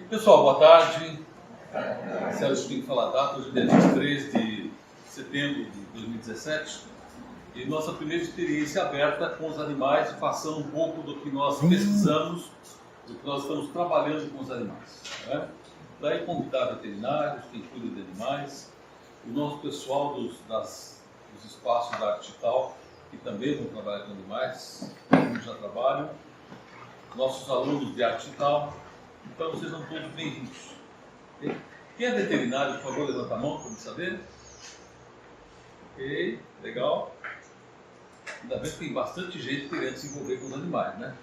Pessoal, boa tarde. Sérgio tem que falar a data, hoje é dia 23 de setembro de 2017 e nossa primeira experiência aberta com os animais, passando um pouco do que nós pesquisamos, do que nós estamos trabalhando com os animais. Né? Daí convidar veterinários, quem cuida de animais, o nosso pessoal dos espaços da arte digital, que também vão trabalhar com animais, alguns já trabalham, nossos alunos de arte digital. Então, sejam todos bem-vindos. Quem é veterinário, por favor, levanta a mão para me saber. Ok, legal. Ainda bem que tem bastante gente querendo se envolver com os animais, né?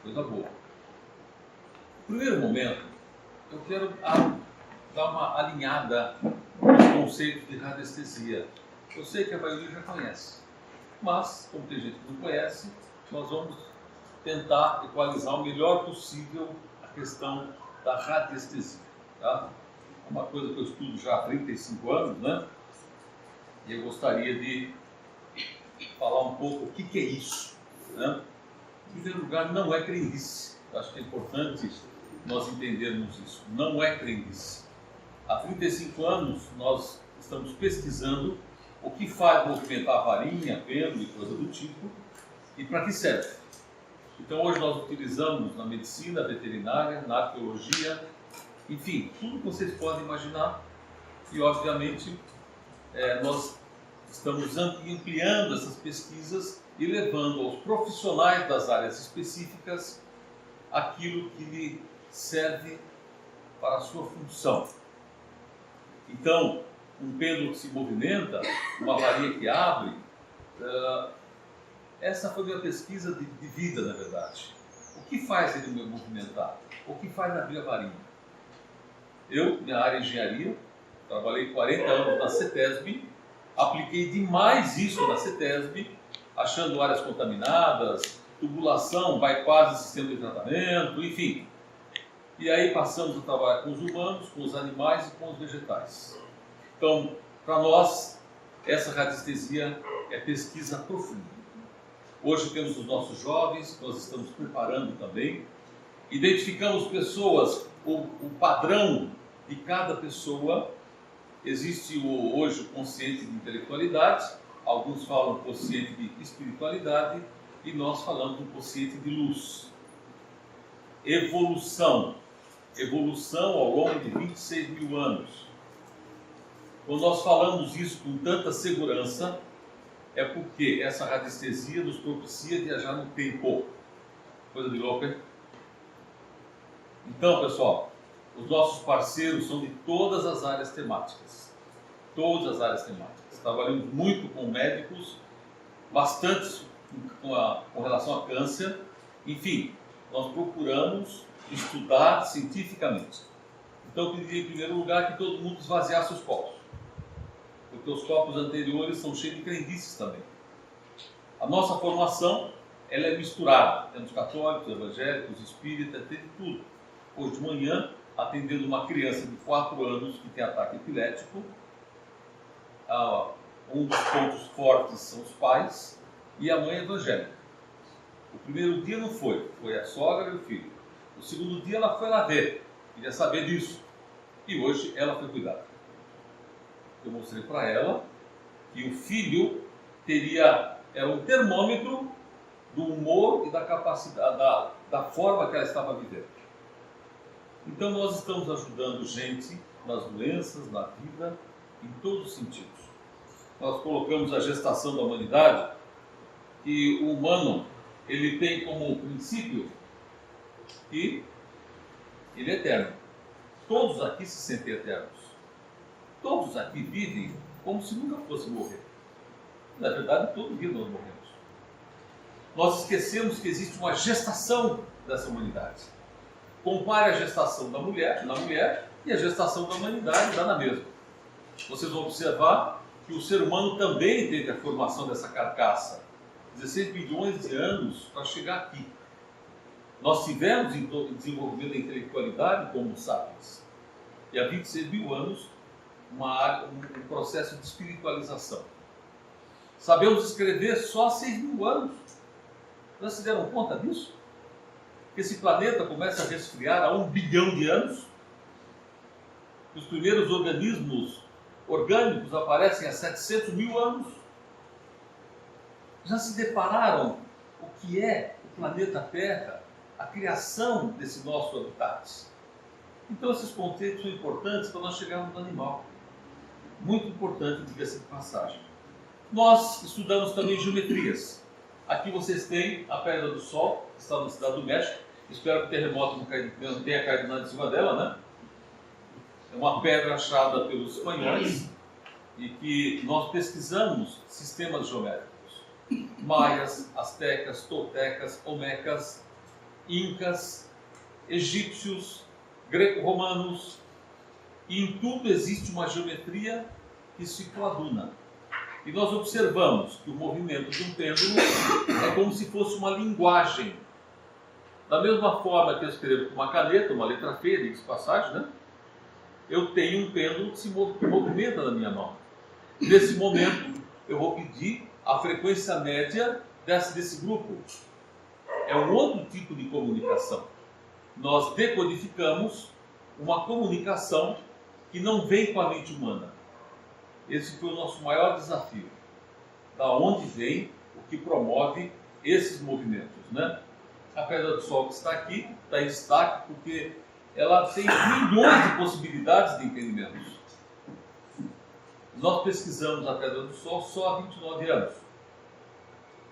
Coisa boa. No primeiro momento, eu quero dar uma alinhada nos conceitos de radiestesia. Eu sei que a maioria já conhece, mas, como tem gente que não conhece, nós vamos tentar equalizar o melhor possível a questão da radiestesia. Tá? É uma coisa que eu estudo já há 35 anos, né? E eu gostaria de falar um pouco o que é isso. Né? Em primeiro lugar, não é crendice. Eu acho que é importante nós entendermos isso. Não é crendice. Há 35 anos nós estamos pesquisando o que faz movimentar a varinha, pelo e coisa do tipo, e para que serve. Então hoje nós utilizamos na medicina veterinária, na arqueologia, enfim, tudo que vocês podem imaginar. E obviamente nós estamos ampliando essas pesquisas e levando aos profissionais das áreas específicas aquilo que lhe serve para a sua função. Então, um pêndulo que se movimenta, uma varinha que abre, essa foi minha pesquisa de vida, na verdade. O que faz ele movimentar? O que faz abrir a varinha? Eu, minha área é engenharia, trabalhei 40 anos na CETESB, apliquei demais isso na CETESB, achando áreas contaminadas, tubulação, bypass de sistema de tratamento, enfim. E aí passamos a trabalhar com os humanos, com os animais e com os vegetais. Então, para nós, essa radiestesia é pesquisa profunda. Hoje temos os nossos jovens, nós estamos preparando também. Identificamos pessoas, o padrão de cada pessoa. Existe hoje o consciente de intelectualidade, alguns falam consciente de espiritualidade e nós falamos do consciente de luz. Evolução ao longo de 26 mil anos. Quando nós falamos isso com tanta segurança, é porque essa radiestesia nos propicia viajar no tempo. Coisa de louco, hein? Então, pessoal, os nossos parceiros são de todas as áreas temáticas. Todas as áreas temáticas. Trabalhamos muito com médicos, bastante com relação a câncer. Enfim, nós procuramos estudar cientificamente. Então, eu pediria em primeiro lugar que todo mundo esvaziasse os copos, porque os copos anteriores são cheios de crendices também. A nossa formação, ela é misturada. Temos católicos, evangélicos, espíritas, tem de tudo. Hoje de manhã, atendendo uma criança de 4 anos que tem ataque epilético, um dos pontos fortes são os pais e a mãe evangélica. O primeiro dia não foi a sogra e o filho. O segundo dia ela foi lá ver, queria saber disso. E hoje ela foi cuidar. Eu mostrei para ela que o filho era um termômetro do humor e da capacidade, da forma que ela estava vivendo. Então nós estamos ajudando gente nas doenças, na vida, em todos os sentidos. Nós colocamos a gestação da humanidade, que o humano ele tem como princípio que ele é eterno. Todos aqui se sentem eternos. Todos aqui vivem como se nunca fosse morrer. Na verdade, todo dia nós morremos. Nós esquecemos que existe uma gestação dessa humanidade. Compare a gestação da mulher, na mulher, e a gestação da humanidade dá na mesma. Vocês vão observar que o ser humano também teve a formação dessa carcaça. 16 bilhões de anos para chegar aqui. Nós tivemos em desenvolvimento da intelectualidade como sapiens. E há 26 mil anos, um processo de espiritualização. Sabemos escrever só há 6 mil anos. Já se deram conta disso? que esse planeta começa a resfriar há 1 bilhão de anos. Os primeiros organismos orgânicos aparecem há 700 mil anos. Já se depararam o que é o planeta Terra, a criação desse nosso habitat? Então esses conceitos são importantes para nós chegarmos no animal. Muito importante, diga-se de passagem. Nós estudamos também geometrias. Aqui vocês têm a Pedra do Sol, que está na Cidade do México. Espero que o terremoto não tenha caído nada em cima dela, né? É uma pedra achada pelos espanhóis e que nós pesquisamos sistemas geométricos. Maias, astecas, toltecas, olmecas, incas, egípcios, greco-romanos. E em tudo existe uma geometria que se coaduna. E nós observamos que o movimento de um pêndulo é como se fosse uma linguagem. Da mesma forma que eu escrevo com uma caneta, uma letra feia, diga-se de passagem, né? Eu tenho um pêndulo que se movimenta na minha mão. Nesse momento, eu vou pedir a frequência média desse grupo. É um outro tipo de comunicação. Nós decodificamos uma comunicação que não vem com a mente humana. Esse foi o nosso maior desafio. Da onde vem o que promove esses movimentos, né? A Pedra do Sol que está aqui, está em destaque porque ela tem milhões de possibilidades de entendimentos. Nós pesquisamos a Pedra do Sol só há 29 anos.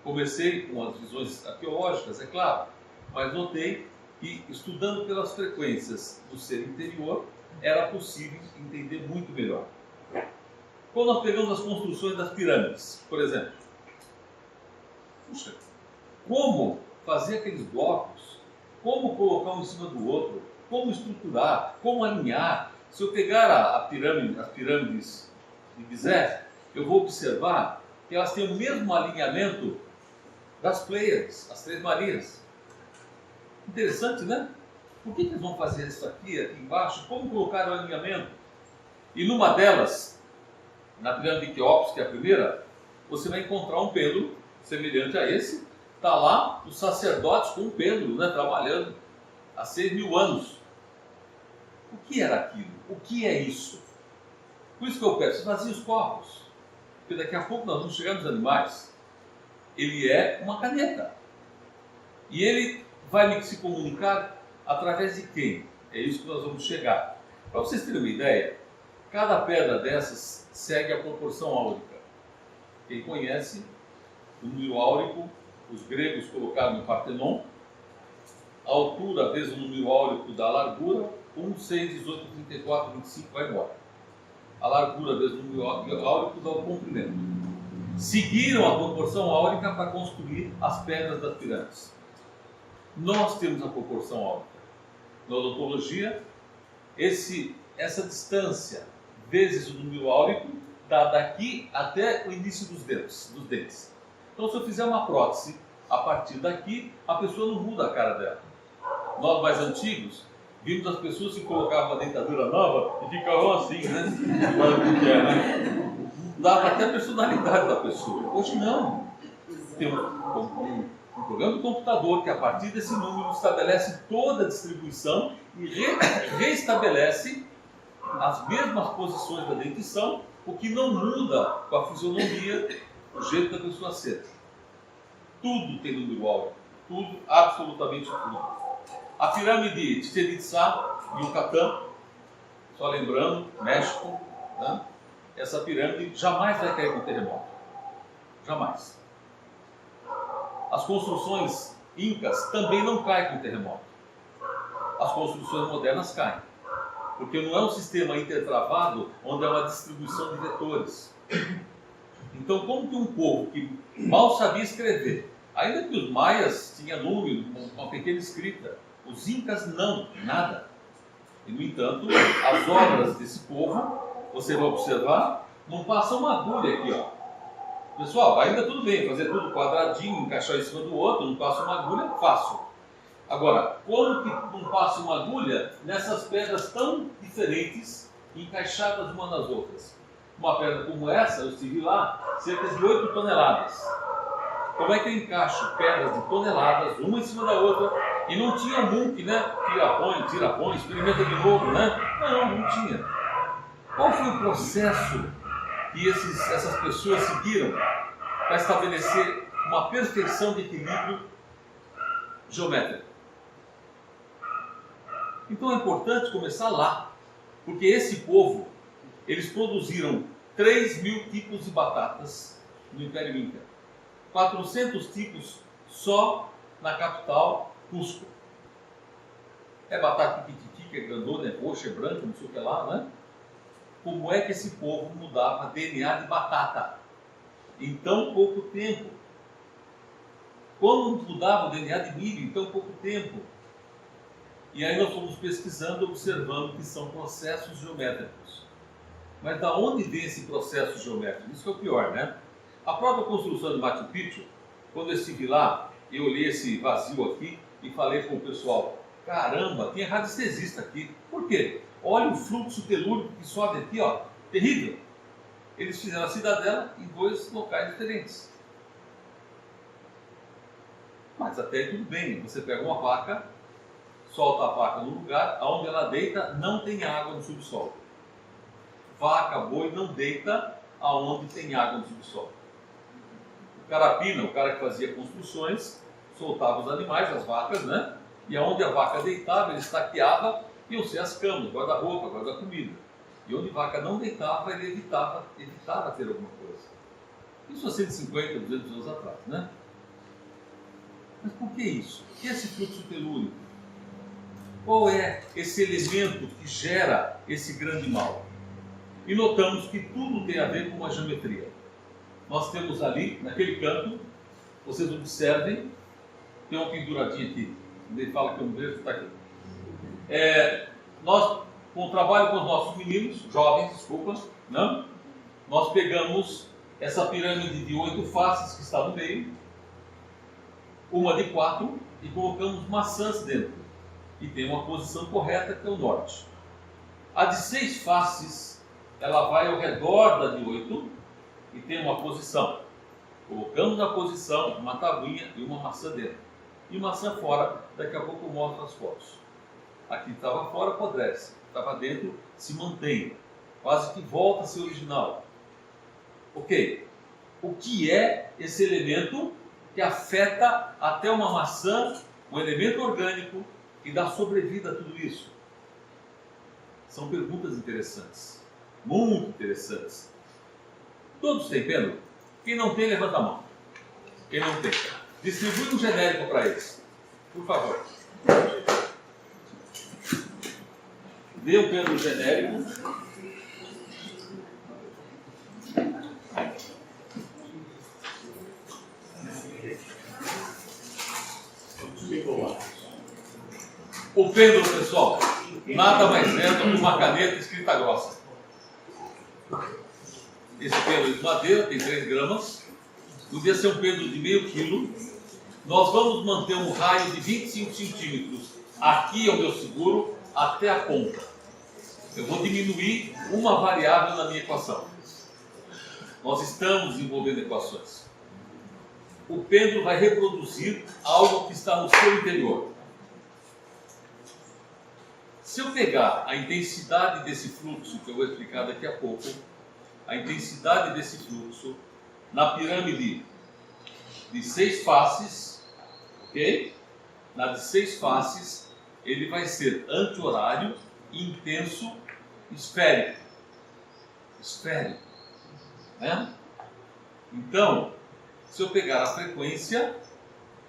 Comecei com as visões arqueológicas, é claro, mas notei que, estudando pelas frequências do ser interior, era possível entender muito melhor. Quando nós pegamos as construções das pirâmides, por exemplo, puxa, como fazer aqueles blocos, como colocar um em cima do outro, como estruturar, como alinhar. Se eu pegar as pirâmides de Gizé, eu vou observar que elas têm o mesmo alinhamento das Pleiades, as Três Marias. Interessante, né? Por que eles vão fazer isso aqui embaixo? Como colocar o alinhamento? E numa delas, na pirâmide de Quéops, que é a primeira, você vai encontrar um pêndulo semelhante a esse. Está lá os sacerdotes com um pêndulo, né, trabalhando há 6.000 anos. O que era aquilo? O que é isso? Por isso que eu peço, esvazie os corpos. Porque daqui a pouco nós vamos chegar nos animais. Ele é uma caneta. E ele vai se comunicar através de quem? É isso que nós vamos chegar. Para vocês terem uma ideia, cada pedra dessas segue a proporção áurica. Quem conhece o número áurico, os gregos colocaram no Partenon, a altura vezes o número áurico da largura, 1, 6, 18, 34, 25, vai embora. A largura vezes o número áurico dá o comprimento. Seguiram a proporção áurica para construir as pedras das pirâmides. Nós temos a proporção áurica. Na odontologia, essa distância vezes o número áurico dá daqui até o início dos dentes. Então, se eu fizer uma prótese a partir daqui, a pessoa não muda a cara dela. Nós mais antigos, vimos as pessoas que colocavam a dentadura nova e ficavam assim, né? Dava até a personalidade da pessoa. Hoje não. Tem um programa do computador que, a partir desse número, estabelece toda a distribuição e reestabelece as mesmas posições da dentição, o que não muda com a fisionomia, o jeito da pessoa ser. Tudo tem número áurico. Tudo, absolutamente tudo. A pirâmide de Chichén Itzá, Yucatán, só lembrando, México, né? Essa pirâmide jamais vai cair com terremoto. Jamais. As construções incas também não caem com terremoto. As construções modernas caem. Porque não é um sistema intertravado onde é uma distribuição de vetores. Então, como que um povo que mal sabia escrever, ainda que os maias tinham número, uma pequena escrita, os incas não, nada. E, no entanto, as obras desse povo, você vai observar, não passa uma agulha aqui, ó. Pessoal, ainda tudo bem, fazer tudo quadradinho, encaixar em cima do outro, não passa uma agulha, fácil. Agora, como que não passa uma agulha nessas pedras tão diferentes, encaixadas uma nas outras? Uma pedra como essa, eu estive lá, cerca de 8 toneladas. como é que eu encaixo pedras de toneladas, uma em cima da outra, e não tinha muque, né? Tira, põe, experimenta de novo, né? Não tinha. Qual foi o processo que essas pessoas seguiram para estabelecer uma perfeição de equilíbrio geométrico? Então é importante começar lá, porque esse povo, eles produziram 3.000 tipos de batatas no Império Inca, 400 tipos só na capital, Cusco. É batata piquititi, que é grandona, é roxa, é branca, não sei o que lá, né? Como é que esse povo mudava DNA de batata em tão pouco tempo? Como mudava o DNA de milho em tão pouco tempo? E aí nós fomos pesquisando, observando que são processos geométricos. Mas da onde vem esse processo geométrico? Isso que é o pior, né? A própria construção de Machu Picchu, quando eu estive lá, eu olhei esse vazio aqui e falei com o pessoal, caramba, tem radiestesista aqui. Por quê? Olha o fluxo telúrico que sobe aqui, ó, terrível. Eles fizeram a cidadela em 2 locais diferentes. Mas até aí tudo bem, você pega uma vaca, solta a vaca no lugar, onde ela deita não tem água no subsolo. Vaca, boi não deita aonde tem água no subsolo. O carapina, o cara que fazia construções, soltava os animais, as vacas, né? E aonde a vaca deitava, ele estaqueava, iam ser as camas, guarda-roupa, guarda-comida. E onde a vaca não deitava, ele evitava ter alguma coisa. Isso há 150, 200 anos atrás, né? Mas por que isso? Por que esse fluxo telúrico? Qual é esse elemento que gera esse grande mal? E notamos que tudo tem a ver com a geometria. Nós temos ali, naquele canto, vocês observem, tem uma penduradinha aqui. Ele fala que eu não vejo, está aqui. Nós, com o trabalho com os nossos meninos, jovens, desculpa, não? Nós pegamos essa pirâmide de 8 faces que está no meio, uma de 4, e colocamos maçãs dentro. E tem uma posição correta, que é o norte. A de 6 faces, ela vai ao redor da de 8 e tem uma posição. Colocamos na posição uma tabuinha e uma maçã dentro. E maçã fora, daqui a pouco eu mostro as fotos. Aqui estava fora, apodrece. Estava dentro, se mantém. Quase que volta a ser original. Ok. O que é esse elemento que afeta até uma maçã, um elemento orgânico, e dá sobrevida a tudo isso? São perguntas interessantes. Muito interessantes. Todos têm pêndulo? Quem não tem, levanta a mão. Quem não tem? Distribui um genérico para eles. Por favor. Dê um pêndulo genérico. O pêndulo, pessoal, nada mais é do que uma caneta escrita grossa. Esse pêndulo de madeira tem 3 gramas. Podia ser um pêndulo de meio quilo. Nós vamos manter um raio de 25 centímetros aqui onde eu seguro até a ponta. Eu vou diminuir uma variável na minha equação. Nós estamos desenvolvendo equações. O pêndulo vai reproduzir algo que está no seu interior. Se eu pegar a intensidade desse fluxo, que eu vou explicar daqui a pouco, a intensidade desse fluxo na pirâmide de 6 faces, ok? Na de 6 faces, ele vai ser anti-horário, intenso, esférico. Esférico, né? Então, se eu pegar a frequência,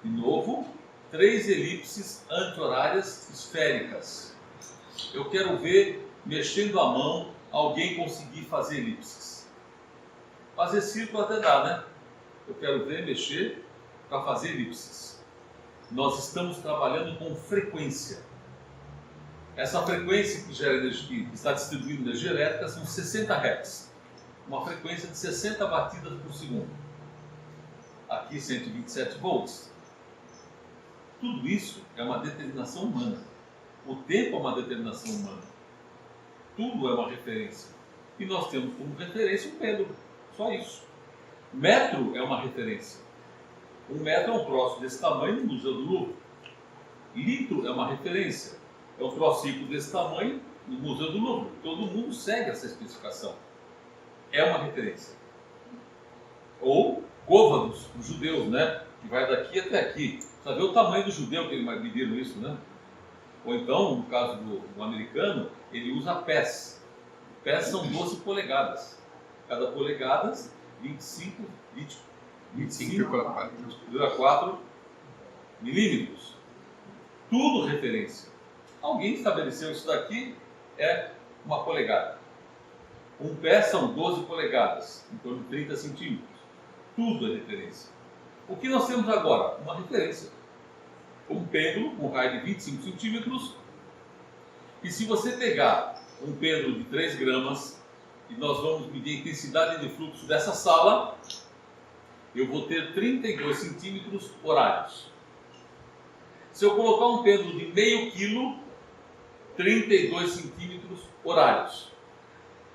de novo, 3 elipses anti-horárias esféricas. Eu quero ver, mexendo a mão, alguém conseguir fazer elipses. Fazer círculo até dá, né? Eu quero ver, mexer, para fazer elipses. Nós estamos trabalhando com frequência. Essa frequência que gera energia, que está distribuindo energia elétrica, são 60 Hz. Uma frequência de 60 batidas por segundo. Aqui 127 volts. Tudo isso é uma determinação humana. O tempo é uma determinação humana. Tudo é uma referência. E nós temos como referência um pêndulo. Só isso. Metro é uma referência. 1 metro é um troço desse tamanho no Museu do Louvre. Litro é uma referência. É um trociclo desse tamanho no Museu do Louvre. Todo mundo segue essa especificação. É uma referência. Ou côvados, os judeus, né? Que vai daqui até aqui. Você vê o tamanho do judeu que eles mediram isso, né? Ou então, no caso do americano, ele usa pés. Pés são 12 polegadas. Cada polegada, 25,4 milímetros. Tudo referência. Alguém estabeleceu isso daqui, é uma polegada. Um pé são 12 polegadas, em torno de 30 centímetros. Tudo é referência. O que nós temos agora? Uma referência. Um pêndulo com raio de 25 centímetros. E se você pegar um pêndulo de 3 gramas, e nós vamos medir a intensidade de fluxo dessa sala, eu vou ter 32 centímetros horários. Se eu colocar um pêndulo de meio quilo, 32 centímetros horários.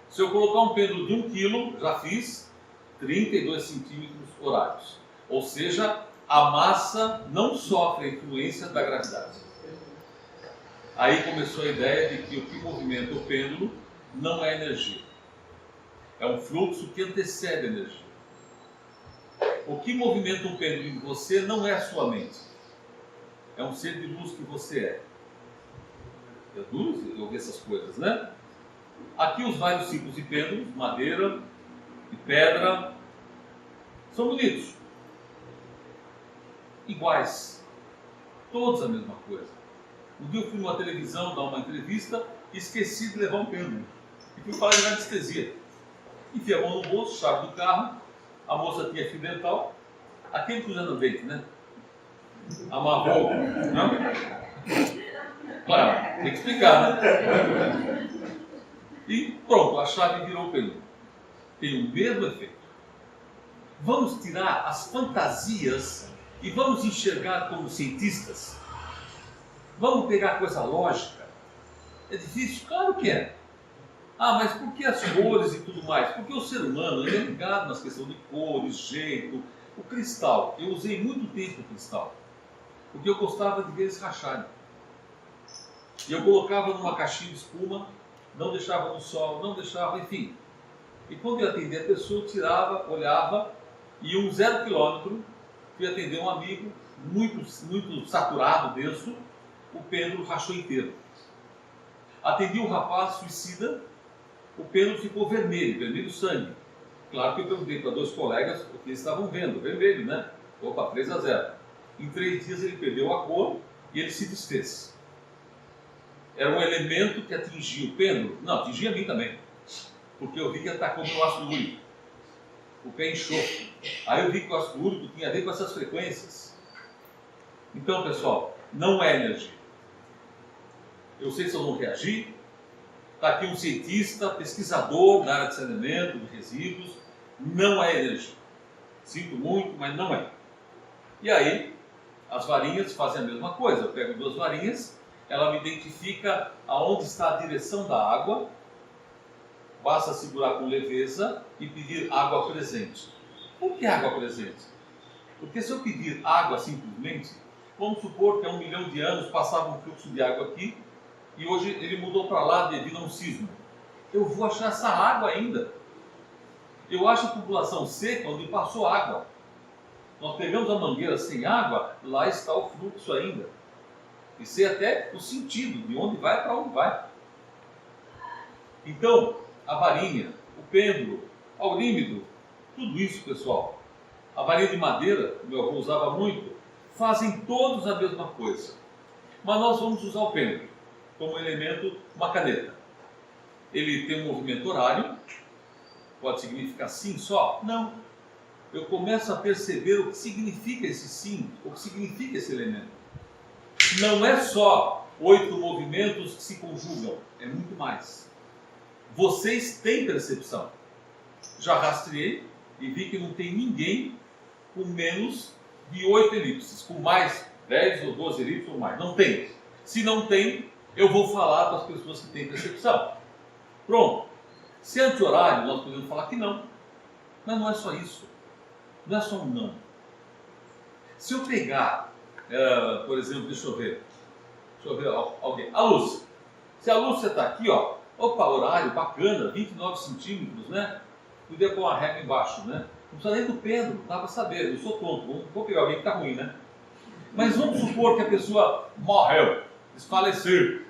Se eu colocar um pêndulo de 1 quilo, já fiz 32 centímetros horários. Ou seja, a massa não sofre a influência da gravidade. Aí começou a ideia de que o que movimenta o pêndulo não é energia. É um fluxo que antecede a energia. O que movimenta um pêndulo em você não é a sua mente. É um ser de luz que você é. É duro ouvir essas coisas, né? Aqui os vários tipos de pêndulos, madeira, de pedra, são bonitos. Iguais. Todos a mesma coisa. Um dia eu fui numa televisão dar uma entrevista e esqueci de levar um pêndulo. E fui falar de anestesia. Enfiei a mão no bolso, chave do carro, a moça tinha fio dental, aquele que usa no dente, né? Amarrou, não? Claro, tem que explicar, né? E pronto, a chave virou o pêndulo. Tem o mesmo efeito. Vamos tirar as fantasias e vamos enxergar como cientistas? Vamos pegar coisa lógica? É difícil? Claro que é. Ah, mas por que as cores e tudo mais? Porque o ser humano ele é ligado nas questões de cores, jeito. O cristal, eu usei muito tempo o cristal, porque eu gostava de ver eles racharem. E eu colocava numa caixinha de espuma, não deixava no sol, não deixava, enfim. E quando eu atendia a pessoa, eu tirava, olhava, e 0 quilômetro, fui atender um amigo, muito saturado, denso, o pêndulo rachou inteiro. Atendi um rapaz suicida, o pêndulo ficou vermelho, vermelho sangue. Claro que eu perguntei para 2 colegas o que eles estavam vendo, vermelho, né? Opa, 3-0. Em 3 dias ele perdeu a cor e ele se desfez. Era um elemento que atingia o pêndulo? Não, atingia a mim também. Porque eu vi que atacou meu ácido úrico. O pé inchou. Aí eu vi que o ácido úrico tinha a ver com essas frequências. Então, pessoal, não é energia. Eu sei se eu não reagir. Está aqui um cientista, pesquisador da área de saneamento, de resíduos. Não é energia. Sinto muito, mas não é. E aí, as varinhas fazem a mesma coisa. Eu pego 2 varinhas, ela me identifica aonde está a direção da água. Basta segurar com leveza e pedir água presente. Por que água presente? Porque se eu pedir água simplesmente, vamos supor que há 1 milhão de anos passava um fluxo de água aqui, e hoje ele mudou para lá devido a um sismo. Eu vou achar essa água ainda. Eu acho a tubulação seca onde passou água. Nós pegamos a mangueira sem água, lá está o fluxo ainda. E sei até o sentido, de onde vai para onde vai. Então, a varinha, o pêndulo, aurímido, tudo isso, pessoal. A varinha de madeira, que meu avô usava muito, fazem todos a mesma coisa. Mas nós vamos usar o pêndulo como elemento, uma caneta. Ele tem um movimento horário, pode significar sim só? Não. Eu começo a perceber o que significa esse sim, o que significa esse elemento. Não é só 8 movimentos que se conjugam, é muito mais. Vocês têm percepção. Já rastreei e vi que não tem ninguém com menos de 8 elipses, com mais 10 ou 12 elipses ou mais. Não tem. Se não tem, eu vou falar para as pessoas que têm percepção. Pronto. Se é anti-horário, nós podemos falar que não. Mas não é só isso. Não é só um não. Se eu pegar, por exemplo, deixa eu ver alguém, a Lúcia. Se a Lúcia está aqui, ó, opa, horário bacana, 29 centímetros, né? Podia pôr uma régua embaixo, né? Não precisa nem do pêndulo, dá para saber, eu sou tonto, vou pegar alguém que está ruim, né? Mas vamos supor que a pessoa morreu, desfaleceu,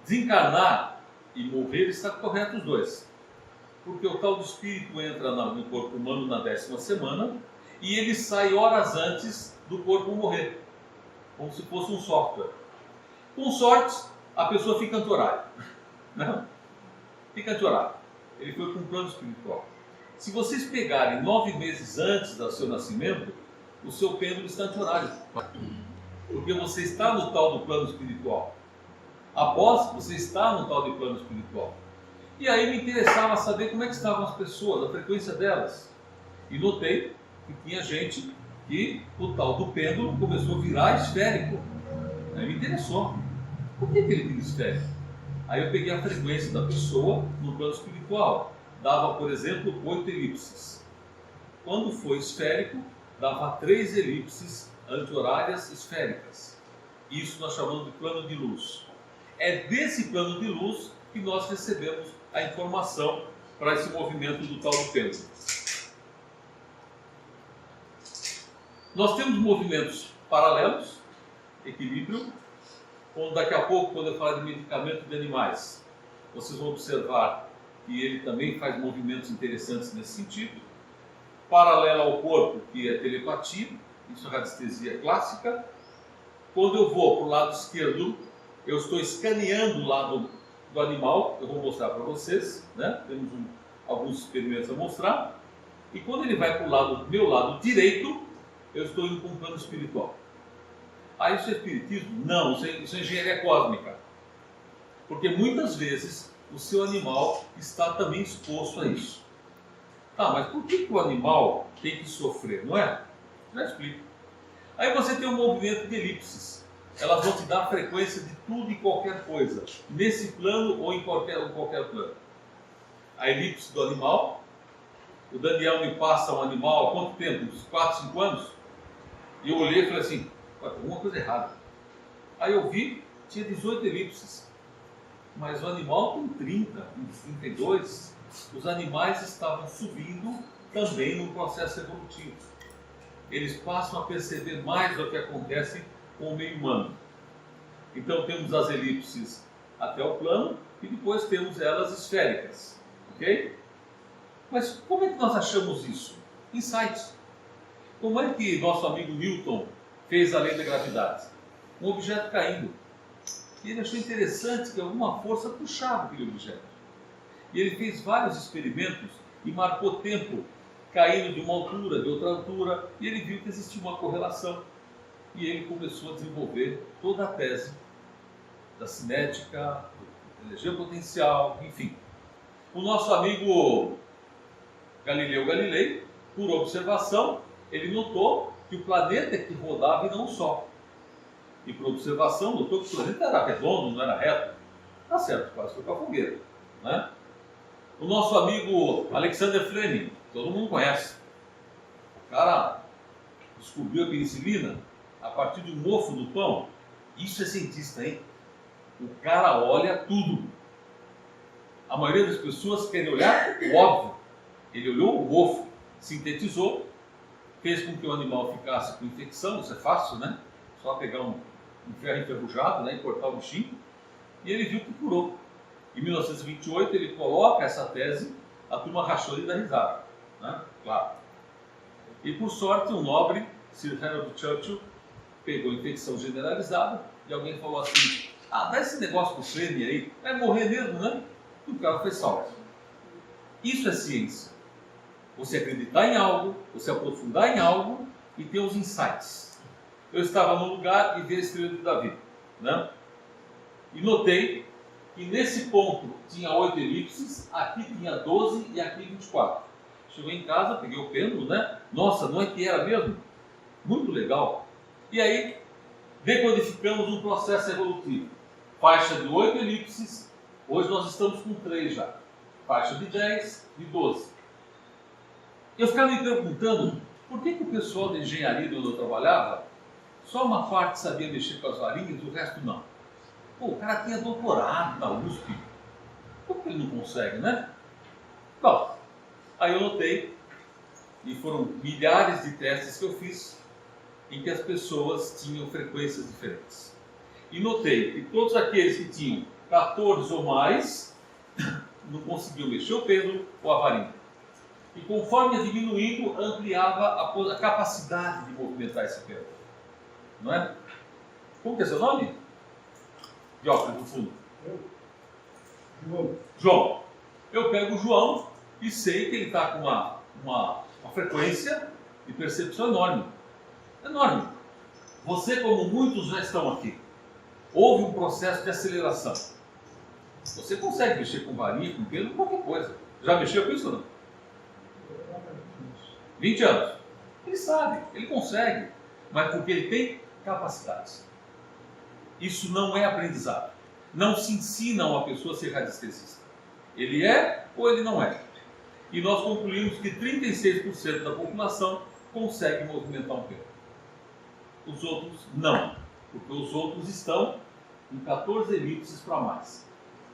desencarnar e morrer, está correto os dois. Porque o tal do espírito entra no corpo humano na 10ª semana e ele sai horas antes do corpo morrer, como se fosse um software. Com sorte, a pessoa fica anti-horário. Não? Fica anti-horário. Ele foi para um plano espiritual. Se vocês pegarem 9 meses antes do seu nascimento, o seu pêndulo está anti-horário. Porque você está no tal do plano espiritual. Após, você está no tal de plano espiritual. E aí me interessava saber como é que estavam as pessoas, a frequência delas. E notei que tinha gente que o tal do pêndulo começou a virar esférico. Aí me interessou. Por que ele vira esférico? Aí eu peguei a frequência da pessoa no plano espiritual. Dava, por exemplo, 8 elipses. Quando foi esférico, dava 3 elipses anti-horárias esféricas. Isso nós chamamos de plano de luz. É desse plano de luz que nós recebemos a informação para esse movimento do tal do pêndulo. Nós temos movimentos paralelos, equilíbrio, onde daqui a pouco, quando eu falar de medicamento de animais, vocês vão observar que ele também faz movimentos interessantes nesse sentido. Paralelo ao corpo, que é telepatia, isso é radiestesia clássica. Quando eu vou para o lado esquerdo, eu estou escaneando o lado do animal, eu vou mostrar para vocês, né? Temos alguns experimentos a mostrar. E quando ele vai para o lado, meu lado direito, eu estou indo para um plano espiritual. Ah, isso é espiritismo? Não, isso é engenharia cósmica. Porque muitas vezes o seu animal está também exposto a isso. Tá, mas por que o animal tem que sofrer, não é? Já explico. Aí você tem um movimento de elipses. Elas vão te dar a frequência de tudo e qualquer coisa, nesse plano ou em qualquer plano. A elipse do animal. O Daniel me passa um animal há quanto tempo? Uns 4, 5 anos? E eu olhei e falei assim, tem alguma coisa errada. Aí eu vi, tinha 18 elipses. Mas o animal tem 30, 32. Os animais estavam subindo também no processo evolutivo. Eles passam a perceber mais o que acontece com o meio humano. Então temos as elipses até o plano e depois temos elas esféricas. Ok? Mas como é que nós achamos isso? Insights. Como é que nosso amigo Newton fez a lei da gravidade? Um objeto caindo. E ele achou interessante que alguma força puxava aquele objeto. E ele fez vários experimentos e marcou tempo caindo de uma altura, de outra altura, e ele viu que existia uma correlação. E ele começou a desenvolver toda a tese da cinética, da energia potencial, enfim. O nosso amigo Galileu Galilei, por observação, ele notou que o planeta é que rodava e não o Sol. E por observação, notou que o planeta era redondo, não era reto. Tá certo, quase foi para a fogueira, né? O nosso amigo Alexander Fleming, todo mundo conhece. O cara descobriu a penicilina a partir de um mofo do pão. Isso é cientista, hein? O cara olha tudo. A maioria das pessoas querem olhar o óbvio. Ele olhou o mofo, sintetizou, fez com que o animal ficasse com infecção, isso é fácil, né? Só pegar um ferro enferrujado, né, e cortar o bichinho. E ele viu que curou. Em 1928 ele coloca essa tese, a turma rachou e dá risada, né? Claro. E por sorte um nobre, Sir Harold Churchill, pegou infecção generalizada e alguém falou assim, dá esse negócio pro Fleming aí, vai morrer mesmo, né? E o cara foi salvo. Isso é ciência. Você acreditar em algo, você aprofundar em algo e ter os insights. Eu estava num lugar e vi a estrela de Davi, né? E notei que nesse ponto tinha 8 elipses, aqui tinha 12 e aqui 24. Cheguei em casa, peguei o pêndulo, né? Nossa, não é que era mesmo? Muito legal. E aí, decodificamos um processo evolutivo. Faixa de 8 elipses, hoje nós estamos com 3 já. Faixa de 10, de 12. Eu ficava me perguntando, por que o pessoal da engenharia onde eu trabalhava, só uma parte sabia mexer com as varinhas e o resto não? Pô, o cara tinha doutorado na USP. Por que ele não consegue, né? Bom, aí eu notei, e foram milhares de testes que eu fiz, em que as pessoas tinham frequências diferentes. E notei que todos aqueles que tinham 14 ou mais não conseguiam mexer o pêndulo ou a varinha. E conforme ia diminuindo, ampliava a capacidade de movimentar esse pêndulo. Não é? Como que é seu nome? De óculos no fundo. João. Eu pego o João e sei que ele está com uma frequência de percepção enorme. Enorme. Você, como muitos já estão aqui, houve um processo de aceleração. Você consegue mexer com varinha, com pêndulo, qualquer coisa. Já mexeu com isso ou não? 20 anos. Ele sabe, ele consegue, mas porque ele tem capacidades. Isso não é aprendizado. Não se ensina a uma pessoa a ser radiestesista. Ele é ou ele não é. E nós concluímos que 36% da população consegue movimentar um pêndulo. Os outros não, porque os outros estão em 14 elipses para mais.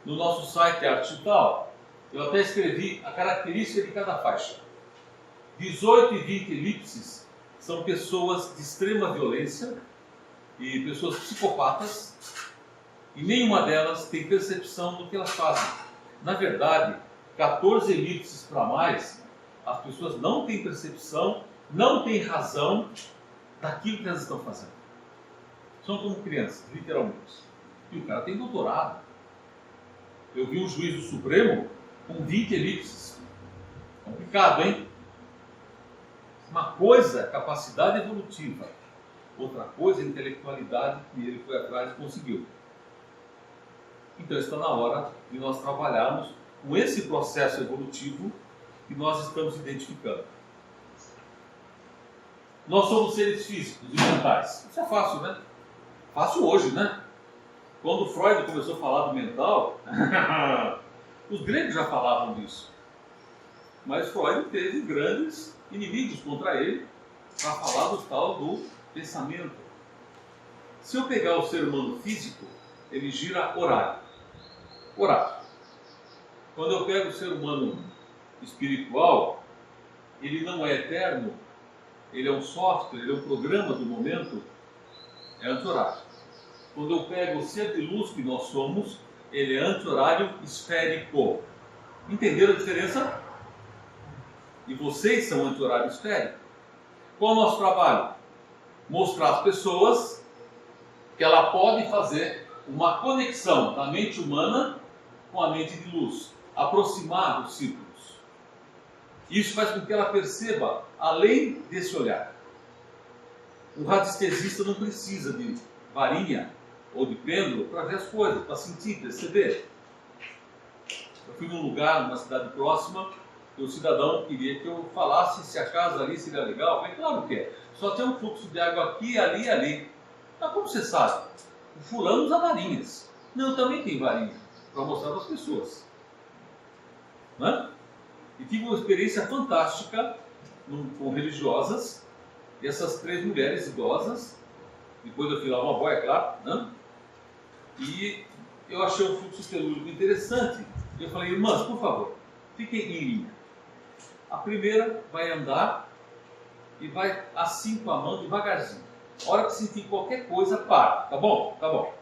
No nosso site Arte Digital, eu até escrevi a característica de cada faixa. 18 e 20 elipses são pessoas de extrema violência e pessoas psicopatas, e nenhuma delas tem percepção do que elas fazem. Na verdade, 14 elipses para mais, as pessoas não têm percepção, não têm razão daquilo que elas estão fazendo. São como crianças, literalmente. E o cara tem doutorado. Eu vi um juiz do Supremo com 20 elipses. Complicado, hein? Uma coisa é capacidade evolutiva, outra coisa é intelectualidade que ele foi atrás e conseguiu. Então está na hora de nós trabalharmos com esse processo evolutivo que nós estamos identificando. Nós somos seres físicos e mentais. Isso é fácil, né? Fácil hoje, né? Quando Freud começou a falar do mental, os gregos já falavam disso. Mas Freud teve grandes inimigos contra ele para falar do tal do pensamento. Se eu pegar o ser humano físico, ele gira horário. Horário. Quando eu pego o ser humano espiritual, ele não é eterno, ele é um software, ele é um programa do momento, é anti-horário. Quando eu pego o ser de luz que nós somos, ele é anti-horário esférico. Entenderam a diferença? E vocês são anti-horário esférico. Qual é o nosso trabalho? Mostrar às pessoas que ela pode fazer uma conexão da mente humana com a mente de luz, aproximar os círculos. Isso faz com que ela perceba além desse olhar. O radiestesista não precisa de varinha ou de pêndulo para ver as coisas, para sentir, perceber. Eu fui num lugar, numa cidade próxima, e o cidadão queria que eu falasse se a casa ali seria legal. Eu falei, claro que é. Só tem um fluxo de água aqui, ali e ali. Mas como você sabe? O fulano usa varinhas. Não, eu também tenho varinha, para mostrar para as pessoas. Não é? E tive uma experiência fantástica com religiosas, e essas 3 mulheres idosas, depois eu fui lá uma boia, claro, né? E eu achei um fluxo telúrico interessante. Eu falei, irmãs, por favor, fiquem em linha. A primeira vai andar e vai assim com a mão, devagarzinho. A hora que sentir qualquer coisa, para. Tá bom? Tá bom.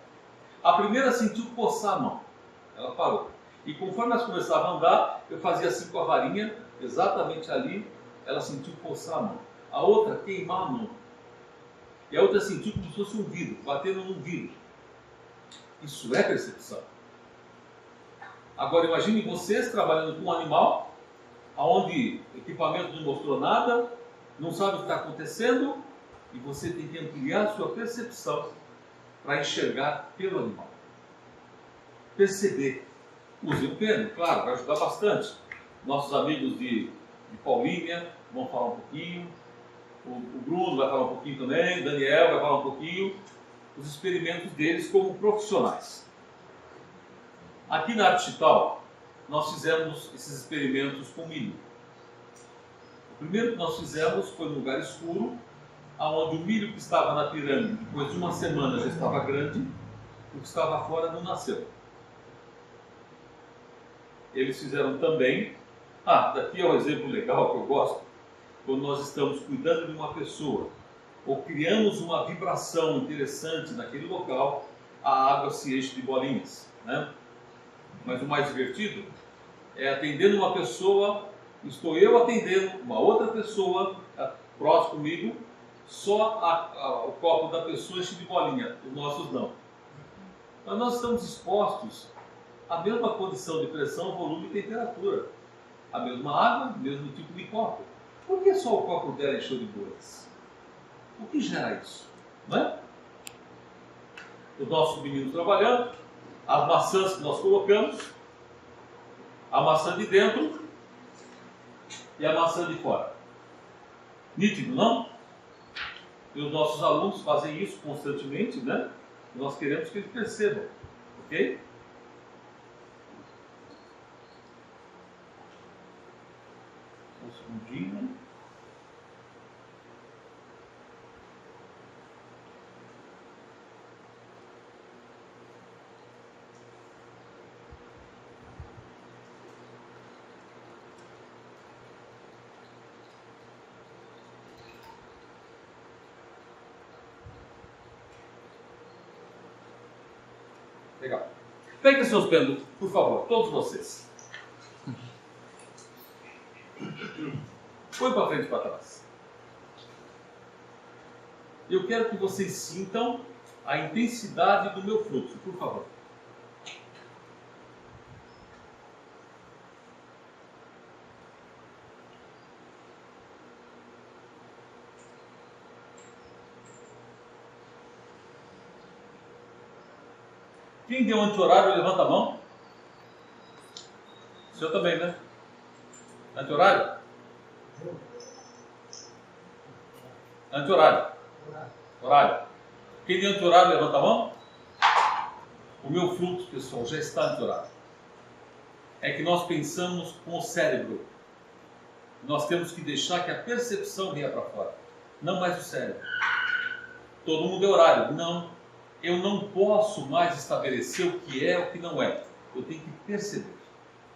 A primeira sentiu coçar a mão. Ela parou. E conforme elas começavam a andar, eu fazia assim com a varinha, exatamente ali, ela sentiu coçar a mão. A outra, queimar a mão. E a outra sentiu como se fosse um vidro, batendo num vidro. Isso é percepção. Agora imagine vocês trabalhando com um animal, onde o equipamento não mostrou nada, não sabe o que está acontecendo, e você tem que ampliar a sua percepção para enxergar pelo animal. Perceber. Use o pêndulo, claro, vai ajudar bastante. Nossos amigos de Paulínia vão falar um pouquinho, o Bruno vai falar um pouquinho também, o Daniel vai falar um pouquinho, os experimentos deles como profissionais. Aqui na Arte Digital, nós fizemos esses experimentos com milho. O primeiro que nós fizemos foi num lugar escuro, onde o milho que estava na pirâmide, depois de uma semana já estava grande, o que estava fora não nasceu. Eles fizeram também, daqui é um exemplo legal que eu gosto, quando nós estamos cuidando de uma pessoa, ou criamos uma vibração interessante naquele local, a água se enche de bolinhas, né? Mas o mais divertido é atendendo uma pessoa, estou eu atendendo uma outra pessoa próximo comigo, só o copo da pessoa enche de bolinha, os nossos não. Mas nós estamos expostos à mesma condição de pressão, volume e temperatura, a mesma água, mesmo tipo de copo. Por que só o copo dela encheu de bolhas? O que gera isso? Não é? Os nossos meninos trabalhando, as maçãs que nós colocamos, a maçã de dentro e a maçã de fora. Nítido, não? E os nossos alunos fazem isso constantemente, né? E nós queremos que eles percebam, ok? Um segundinho. Legal. Peguem seus pêndulos, por favor, todos vocês. Põe para frente e para trás. Eu quero que vocês sintam a intensidade do meu fluxo, por favor. Quem deu anti-horário, levanta a mão. O senhor também, né? Anti-horário? Anti-horário. Horário. Quem deu anti-horário, levanta a mão. O meu fluxo, pessoal, já está anti-horário. É que nós pensamos com o cérebro. Nós temos que deixar que a percepção venha para fora. Não mais o cérebro. Todo mundo é horário. Não. Eu não posso mais estabelecer o que é e o que não é. Eu tenho que perceber.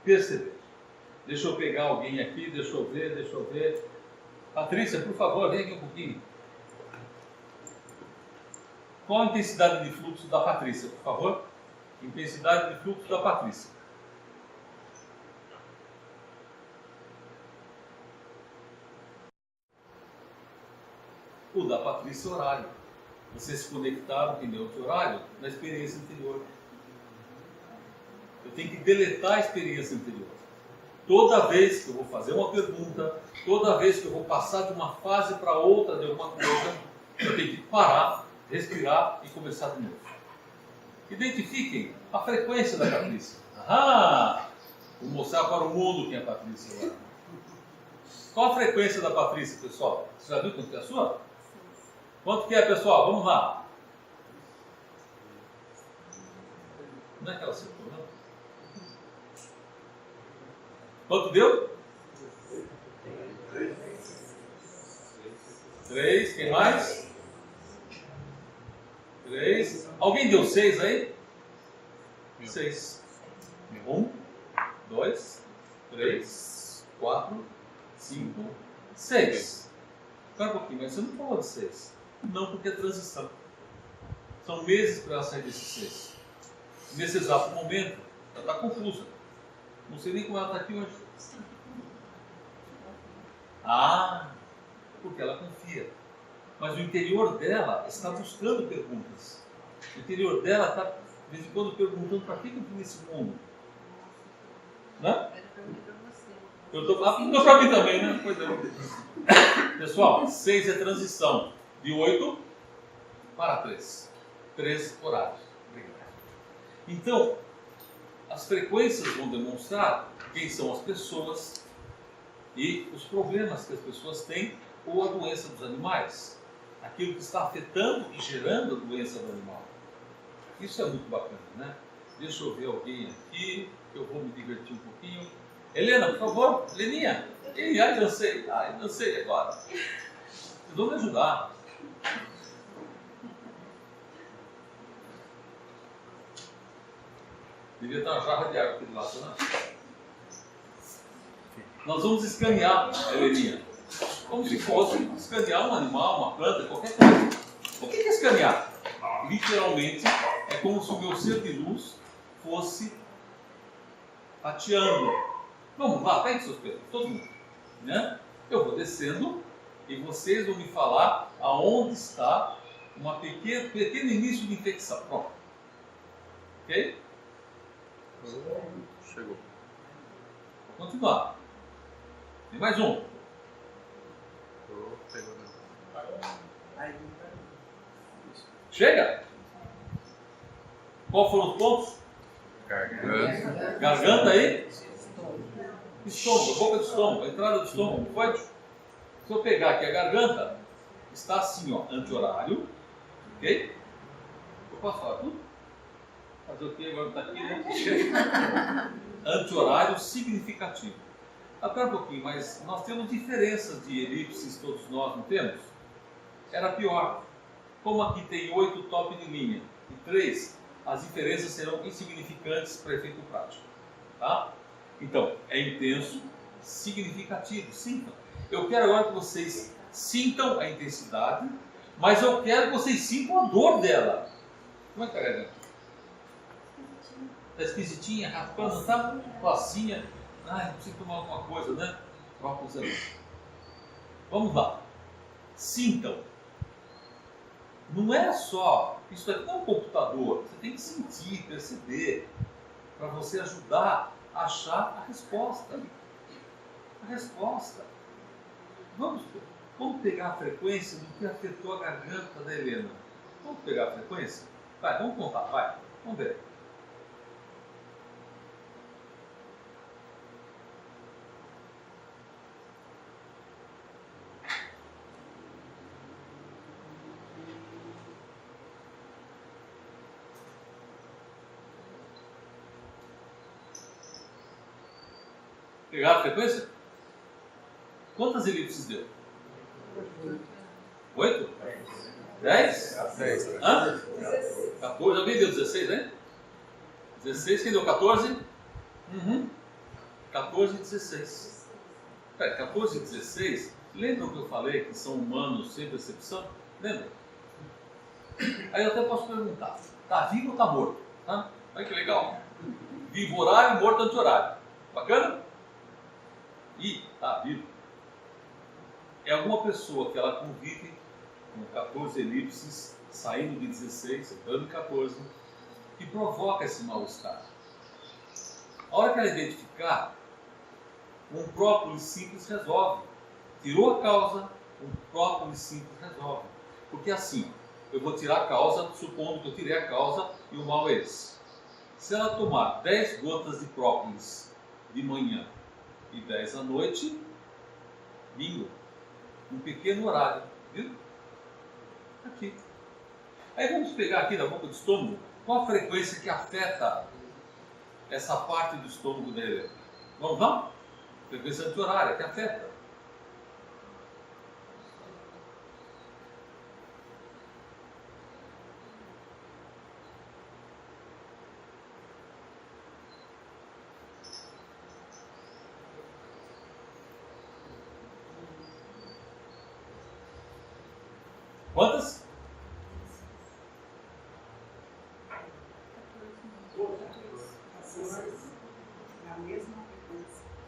Perceber. Deixa eu pegar alguém aqui, deixa eu ver. Patrícia, por favor, vem aqui um pouquinho. Qual a intensidade de fluxo da Patrícia, por favor? Intensidade de fluxo da Patrícia. O da Patrícia, horário. Vocês se conectaram, entendeu? O horário na experiência anterior. Eu tenho que deletar a experiência anterior. Toda vez que eu vou fazer uma pergunta, toda vez que eu vou passar de uma fase para outra de alguma coisa, eu tenho que parar, respirar e começar de novo. Identifiquem a frequência da Patrícia. Vou mostrar para o mundo quem é a Patrícia agora. Qual a frequência da Patrícia, pessoal? Você já viu quanto é a sua? Quanto que é, pessoal? Vamos lá. Não é que ela acertou, não? Quanto deu? 3. Quem mais? 3. Alguém deu 6 aí? 6. 1, 2, 3, 4, 5, 6. Espera um pouquinho, mas você não falou de 6. Não, porque é transição. São meses para ela sair desses 6. Nesse exato momento, ela está confusa. Não sei nem como ela está aqui hoje. Porque ela confia. Mas o interior dela está buscando perguntas. O interior dela está, de vez em quando, perguntando para que eu vim nesse mundo. Né? Eu estou para mim também, né? Pois é. Pessoal, 6 é transição. De 8 para 3. 3 horários. Obrigado. Então, as frequências vão demonstrar quem são as pessoas e os problemas que as pessoas têm ou a doença dos animais. Aquilo que está afetando e gerando a doença do animal. Isso é muito bacana, né? Deixa eu ver alguém aqui, que eu vou me divertir um pouquinho. Helena, por favor, Leninha. Ai, dancei. Ai, dancei agora. Vocês vão me ajudar. Devia ter uma jarra de água aqui do lado, né? Nós vamos escanear a Heleninha. Como se fosse escanear um animal, uma planta, qualquer coisa. O que é escanear? Literalmente, é como se o meu ser de luz fosse tateando. Vamos lá, pegue seus pesos, todo mundo. Né? Eu vou descendo e vocês vão me falar aonde está uma pequeno início de infecção. Pronto. Ok? Chegou. Vou continuar. Tem mais um. Chega? Qual foram os pontos? Garganta. Garganta aí? Estômago, boca do estômago, a entrada do estômago. Pode? Se eu pegar aqui a garganta, está assim, ó, anti-horário. Ok? Eu posso falar tudo? Fazer o que agora está aqui, né? Anti-horário significativo. Espera um pouquinho, mas nós temos diferenças de elipses, todos nós, não temos? Era pior. Como aqui tem 8 top de linha e 3, as diferenças serão insignificantes para efeito prático. Tá? Então, é intenso, significativo, sintam. Eu quero agora que vocês sintam a intensidade, mas eu quero que vocês sintam a dor dela. Como é que está a garganta? Está esquisitinha, raspando, não está? Cocinha. Ai, preciso tomar alguma coisa, né? Troca os ali. Vamos lá. Sintam. Não é só, isso aqui não é um computador, você tem que sentir, perceber, para você ajudar a achar a resposta. A resposta. Vamos pegar a frequência do que afetou a garganta da Helena. Vamos pegar a frequência? Vai, vamos contar, vai. Vamos ver. Pegaram a frequência? Quantas elipses deu? 8? 10? 10. Hã? 14. Alguém deu 16, né? 16, quem deu 14? 14 e 16. Pera, 14 e 16, lembram que eu falei que são humanos sem percepção? Lembra? Aí eu até posso perguntar, tá vivo ou tá morto? Tá? Olha que legal. Vivo horário, morto anti-horário. Bacana? Ih, tá vivo. É alguma pessoa que ela convive com 14 elipses, saindo de 16, entrando em 14, que provoca esse mal-estar. A hora que ela identificar, um própolis simples resolve. Tirou a causa, um própolis simples resolve. Porque assim, eu vou tirar a causa, supondo que eu tirei a causa e o mal é esse. Se ela tomar 10 gotas de própolis de manhã e 10 à noite, bingo, um pequeno horário, viu? Aqui. Aí vamos pegar aqui da boca do estômago, qual a frequência que afeta essa parte do estômago dele? Vamos lá? Frequência anti-horária que afeta. Quantas?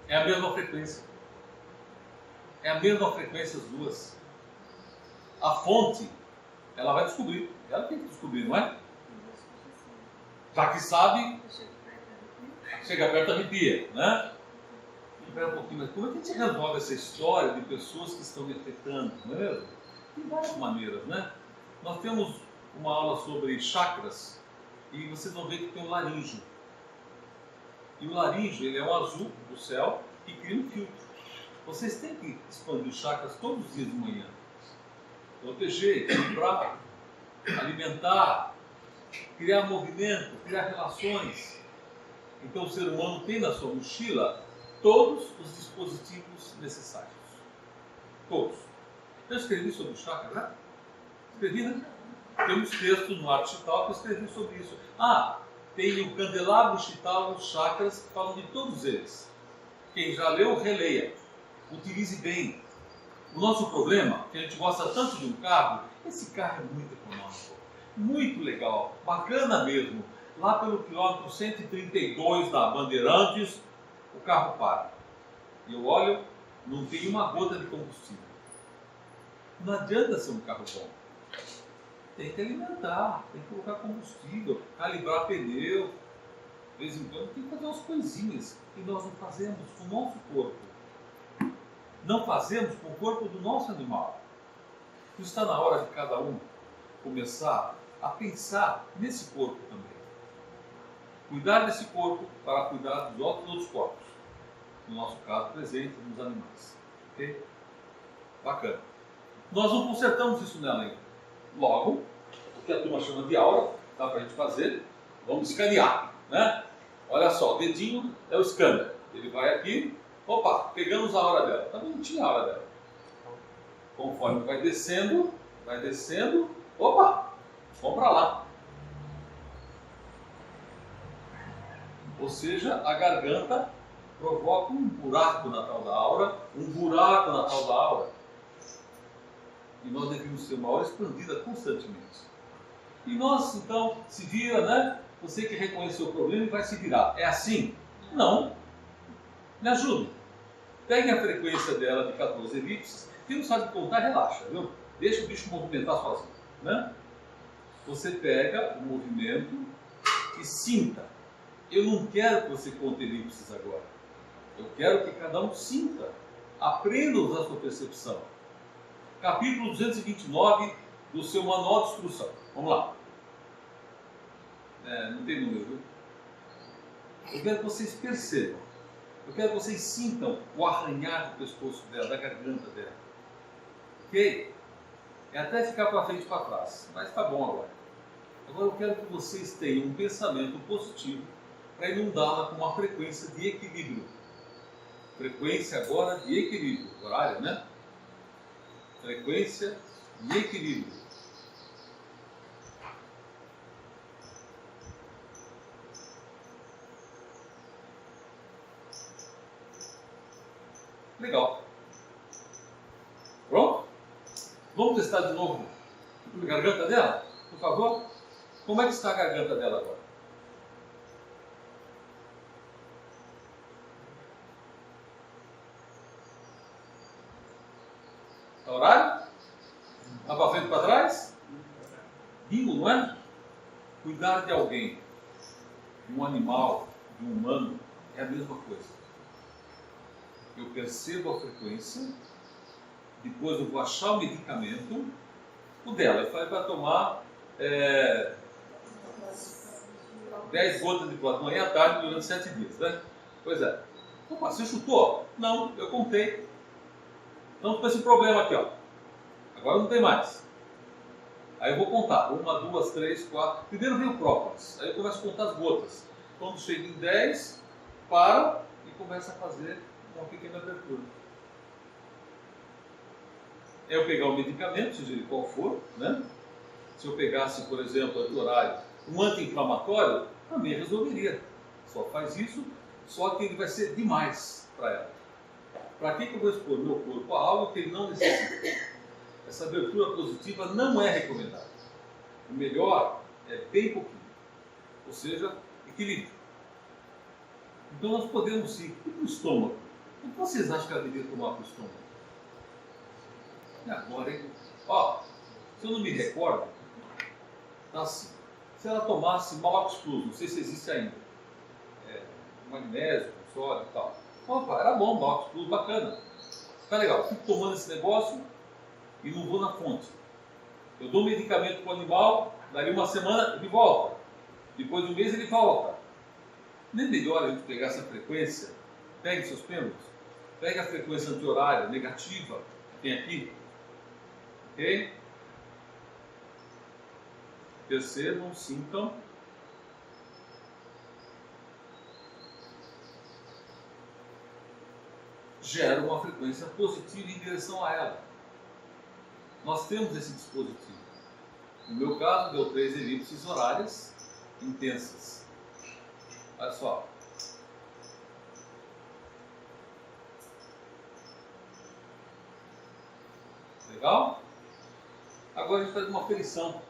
É a mesma frequência. É a mesma frequência as duas. A fonte, ela vai descobrir. Ela tem que descobrir, não é? Já que sabe, chega perto arrepia, né? Espera um pouquinho, mas como é que a gente resolve essa história de pessoas que estão me afetando, não é mesmo? De várias maneiras, né? Nós temos uma aula sobre chakras e vocês vão ver que tem um laríngeo. E o laríngeo, ele é um azul do céu que cria um filtro. Vocês têm que expandir os chakras todos os dias de manhã. Proteger, equilibrar, alimentar, criar movimento, criar relações. Então o ser humano tem na sua mochila todos os dispositivos necessários. Todos. Eu escrevi sobre o chakra, né? Escrevi, né? Temos textos no Arte Chital que eu escrevi sobre isso. Tem o candelabro Chital, os chakras, que falam de todos eles. Quem já leu, releia. Utilize bem. O nosso problema, que a gente gosta tanto de um carro, esse carro é muito econômico, muito legal, bacana mesmo. Lá pelo quilômetro 132 da Bandeirantes, o carro para. E eu olho, não tem uma gota de combustível. Não adianta ser um carro bom. Tem que alimentar, tem que colocar combustível, calibrar pneu. De vez em quando tem que fazer umas coisinhas que nós não fazemos com o nosso corpo. Não fazemos com o corpo do nosso animal. Então está na hora de cada um começar a pensar nesse corpo também. Cuidar desse corpo para cuidar dos outros corpos. No nosso caso, presente nos animais. Ok? Bacana. Nós não consertamos isso nela ainda. Logo, o que a turma chama de aura, dá para a gente fazer, vamos escanear, né? Olha só, o dedinho é o scanner. Ele vai aqui, opa, pegamos a aura dela. Tá bonitinha a aura dela. Conforme vai descendo, opa, vamos para lá. Ou seja, a garganta provoca um buraco na tal da aura, E nós devemos ter uma aura expandida constantemente. E nós, então, se vira, né? Você que reconheceu o problema e vai se virar. É assim? Não. Me ajude. Pegue a frequência dela de 14 elipses. Quem não sabe contar, relaxa, viu? Deixa o bicho movimentar sozinho, né? Você pega o movimento e sinta. Eu não quero que você conte elipses agora. Eu quero que cada um sinta. Aprenda a usar a sua percepção. Capítulo 229 do seu manual de instrução. Vamos lá. Não tem número, viu? Eu quero que vocês percebam. Eu quero que vocês sintam o arranhar do pescoço dela, da garganta dela. Ok? É até ficar para frente e para trás. Mas tá bom agora. Agora eu quero que vocês tenham um pensamento positivo para inundá-la com uma frequência de equilíbrio. Frequência agora de equilíbrio. Horário, né? Frequência e equilíbrio. Legal. Pronto? Vamos testar de novo a garganta dela, por favor? Como é que está a garganta dela agora? Está horário? Está para frente e para trás? Bingo, não é? Cuidar de alguém, de um animal, de um humano, é a mesma coisa. Eu percebo a frequência, depois eu vou achar o medicamento, o dela, ele vai tomar 10 gotas de plasma manhã e à tarde durante 7 dias, né? Pois é. Opa, você chutou? Não, eu contei. Então, com esse problema aqui, ó. Agora não tem mais. Aí eu vou contar. 1, 2, 3, 4. Primeiro vem o própolis. Aí eu começo a contar as gotas. Quando chega em 10, para e começa a fazer uma pequena abertura. É eu pegar o medicamento, seja ele qual for, né? Se eu pegasse, por exemplo, anti-horário, um anti-inflamatório, também resolveria. Só faz isso, só que ele vai ser demais para ela. Para que eu vou expor meu corpo a algo que ele não necessita? Essa abertura positiva não é recomendada. O melhor é bem pouquinho. Ou seja, equilíbrio. Então nós podemos ir para o estômago. O que vocês acham que ela deveria tomar para o estômago? E agora, hein? Ó, se eu não me recordo, tá assim. Se ela tomasse Malacospus, não sei se existe ainda, magnésio, sódio e tal. Opa, era bom, Malacospus, bacana. Tá legal, fico tomando esse negócio e não vou na fonte. Eu dou medicamento para o animal, dali uma semana ele volta. Depois de um mês ele volta. Nem melhor a gente pegar essa frequência, pegue seus pêndulos, pegue a frequência anti-horária negativa que tem aqui. Ok? Percebam, sintam. gera uma frequência positiva em direção a ela. Nós temos esse dispositivo. No meu caso, deu 3 elipses horárias intensas. Olha só. Legal? Agora a gente faz uma aferição.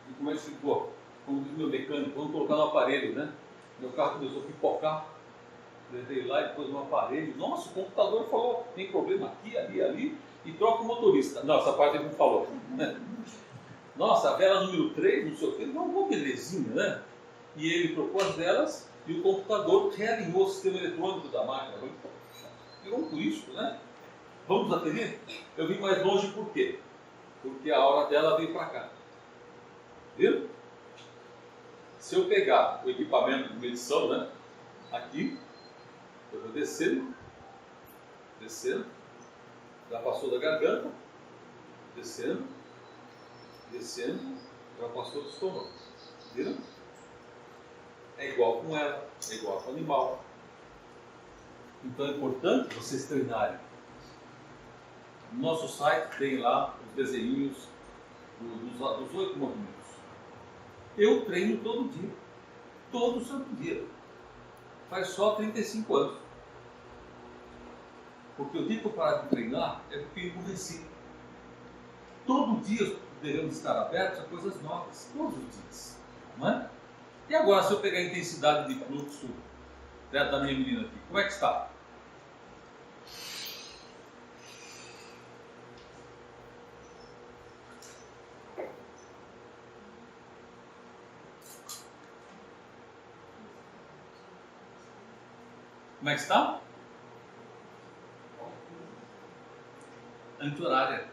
E como é que ficou? Como diz meu mecânico, vamos colocar no aparelho, né? Meu carro começou a pipocar. Levei lá e depois no aparelho. Nossa, o computador falou, tem problema aqui, ali, ali. E troca o motorista. Não, essa parte ele não falou. Né? Nossa, a vela número 3, não sei o quê. Uma belezinha, né? E ele trocou as velas e o computador realinhou o sistema eletrônico da máquina. Pegou um risco, né? Vamos atender? Eu vim mais longe por quê? Porque a hora dela veio para cá. Viu? Se eu pegar o equipamento de medição, né? Aqui, eu vou descendo, descendo, já passou da garganta, descendo, descendo, já passou do estômago. Viram? É igual com ela, é igual com o animal. Então é importante vocês treinarem. No nosso site tem lá os desenhinhos dos 8 movimentos. Eu treino todo dia, todo santo dia. Faz só 35 anos. Porque o dia que eu parar de treinar é porque eu emburreci. Todo dia devemos estar abertos a coisas novas, todos os dias. Não é? E agora, se eu pegar a intensidade de fluxo da minha menina aqui, como é que está? Como é que está? Anti-horária.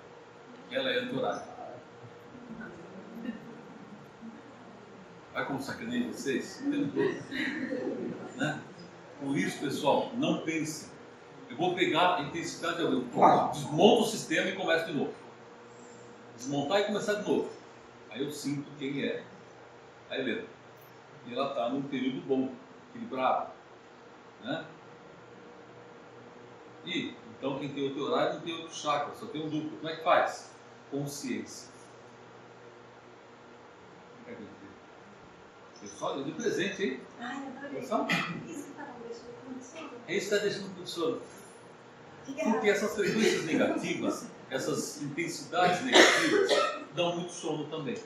Ela é anti-horária. Vai como sacaneio vocês? O tempo todo. Né? Por isso, pessoal, não pensem. Eu vou pegar a intensidade, eu desmonto o sistema e começo de novo. Desmontar e começar de novo. Aí eu sinto quem é a Helena. E ela está num período bom, equilibrado. Né? E, então, quem tem outro horário não tem outro chakra, só tem um duplo. Como é que faz? Consciência. Pessoal, eu de presente, hein? Ai, adorei. Pessoal? Isso que estava deixando muito sono. É isso que está deixando muito sono. Porque essas frequências negativas, essas intensidades negativas, dão muito sono também.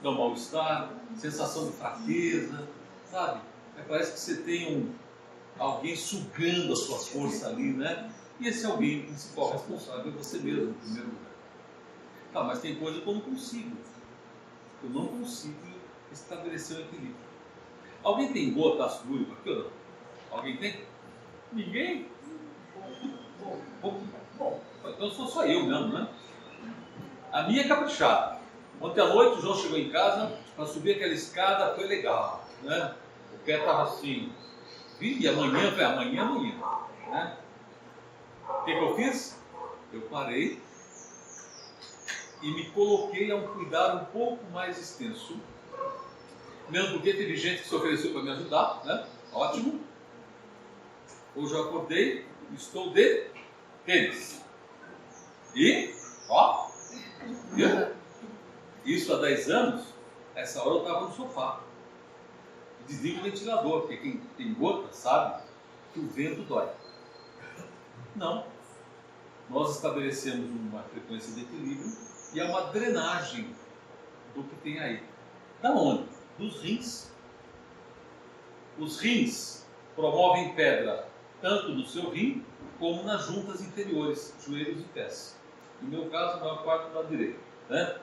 Dão mal-estar, sensação de fraqueza, sabe? Parece que você tem alguém sugando a sua força ali, né? E esse alguém, o principal responsável, é você mesmo, em primeiro lugar. Tá, mas tem coisa que eu não consigo. Eu não consigo estabelecer o equilíbrio. Alguém tem gota ácido úrico aqui ou não? Alguém tem? Ninguém? Bom, então sou só eu mesmo, né? A minha é caprichada. Ontem à noite o João chegou em casa para subir aquela escada, foi legal, né? O pé estava assim. E amanhã, né? O que eu fiz? Eu parei e me coloquei a um cuidado um pouco mais extenso. Mesmo porque teve gente que se ofereceu para me ajudar, né? Ótimo. Hoje eu acordei, estou de tênis. E, ó, viu? Isso há 10 anos, essa hora eu estava no sofá. Desliga o ventilador, porque quem tem gota sabe que o vento dói. Não. Nós estabelecemos uma frequência de equilíbrio e há uma drenagem do que tem aí. Da onde? Dos rins. Os rins promovem pedra tanto no seu rim como nas juntas inferiores, joelhos e pés. No meu caso, a maior parte do lado direito. Né?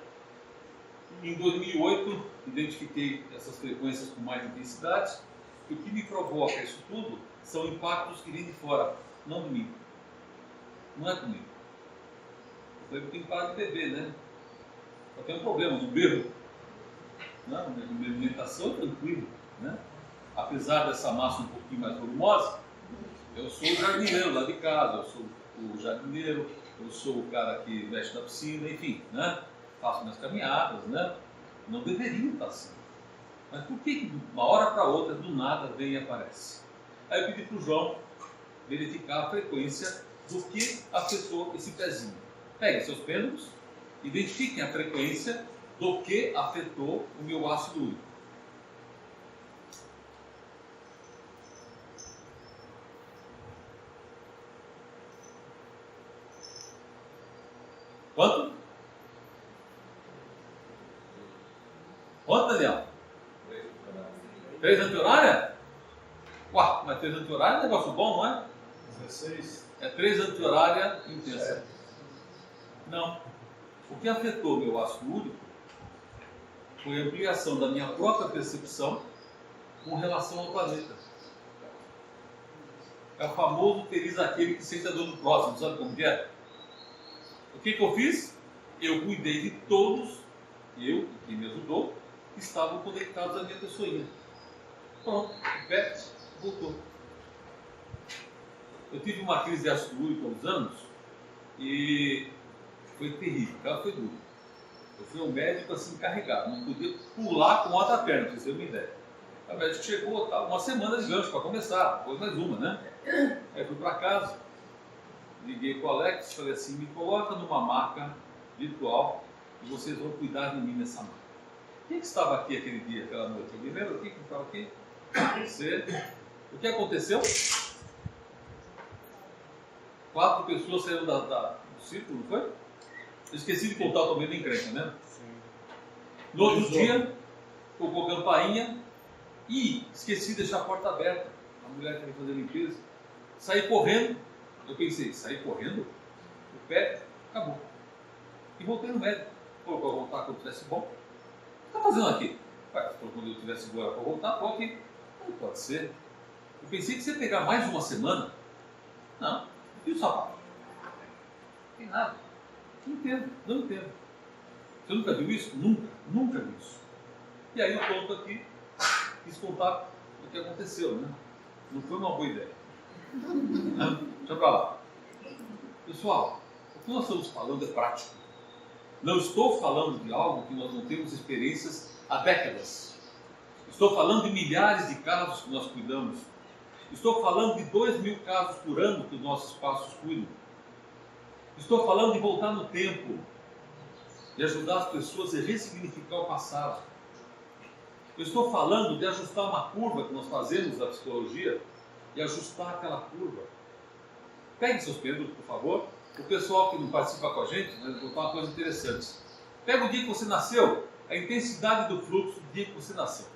Em 2008, identifiquei essas frequências com mais intensidade e o que me provoca isso tudo são impactos que vêm de fora, não de mim. Não é comigo. Eu tenho que parar de beber, né? Só tem um problema, não bebo. Não, minha alimentação é tranquila, né? Apesar dessa massa um pouquinho mais volumosa, eu sou o jardineiro lá de casa, eu sou o jardineiro, eu sou o cara que mexe na piscina, enfim, né? Faço minhas caminhadas, né? Não deveria estar assim. Mas por que de uma hora para outra, do nada, vem e aparece? Aí eu pedi para o João verificar a frequência do que afetou esse pezinho. Peguem seus pêndulos, identifiquem a frequência do que afetou o meu ácido úrico. Quanto? Quanto, Daniel? 3 anti-horária? Ué, mas 3 anti-horária é um negócio bom, não é? 16. É 3 anti-horária intensa. Não. O que afetou meu ácido úrico foi a ampliação da minha própria percepção com relação ao planeta. É o famoso feliz aquele que sente a dor do próximo, sabe como que é? O que eu fiz? Eu cuidei de todos, eu e quem me ajudou, que estavam conectados à minha pessoinha. Pronto, o pé voltou. Eu tive uma crise de ácido úrico há uns anos e foi terrível, ela foi dura. Eu fui ao médico assim carregado, não podia pular com a outra perna, pra vocês terem uma ideia. O médico chegou, tá, uma semana de gancho para começar, depois mais uma, né? Aí fui para casa, liguei para o Alex, falei assim, me coloca numa maca virtual e vocês vão cuidar de mim nessa maca. Quem que estava aqui aquele dia, aquela noite? Alguém lembra aqui quem estava aqui? Você. O que aconteceu? 4 pessoas saíram do círculo, não foi? Eu esqueci de contar também da encrenca, né? Sim. No outro dia, tocou campainha e esqueci de deixar a porta aberta. A mulher que ia fazer limpeza. Saí correndo. Eu pensei, saí correndo? O pé acabou. E voltei no médico. Falou para voltar quando estivesse bom. O que está fazendo aqui? Pai, quando eu tivesse boa para voltar, pô, aqui. Não pode ser. Eu pensei que você ia pegar mais uma semana. Não. E o sapato? Não tem nada. Não entendo, não entendo. Você nunca viu isso? Nunca, nunca vi isso. E aí eu conto aqui, quis contar o que aconteceu, né? Não foi uma boa ideia. Deixa pra lá. Pessoal, o que nós estamos falando é prático. Não estou falando de algo que nós não temos experiências há décadas. Estou falando de milhares de casos que nós cuidamos. Estou falando de 2.000 casos por ano que os nossos espaços cuidam. Estou falando de voltar no tempo, de ajudar as pessoas a ressignificar o passado. Eu estou falando de ajustar uma curva que nós fazemos da psicologia e ajustar aquela curva. Pegue seus pêndulos, por favor. O pessoal que não participa com a gente, vai botar uma coisa interessante. Pega o dia que você nasceu, a intensidade do fluxo do dia que você nasceu.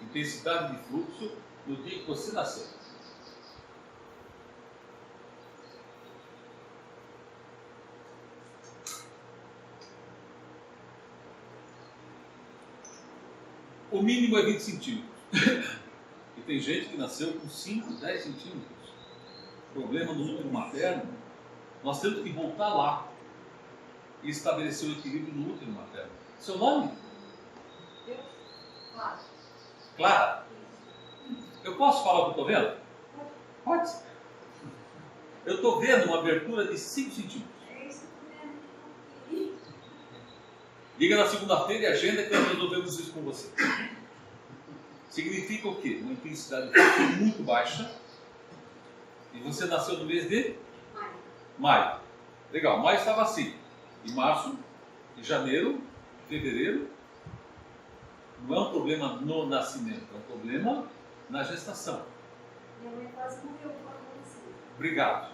Intensidade de fluxo no dia que você nasceu. O mínimo é 20 centímetros. E tem gente que nasceu com 5, 10 centímetros. Problema no útero materno. Nós temos que voltar lá e estabelecer o equilíbrio no útero materno. Seu nome? Claro. Clara. Eu posso falar o que eu estou vendo? Pode. Eu estou vendo uma abertura de 5 centímetros. É isso que eu Liga na segunda-feira e agenda que nós resolvemos isso com você. Significa o quê? Uma intensidade muito baixa. E você nasceu no mês de maio. Legal, maio estava assim. Em março, em janeiro, fevereiro. Não é um problema no nascimento, é um problema na gestação. Minha mãe quase morreu por acontecer. Obrigado.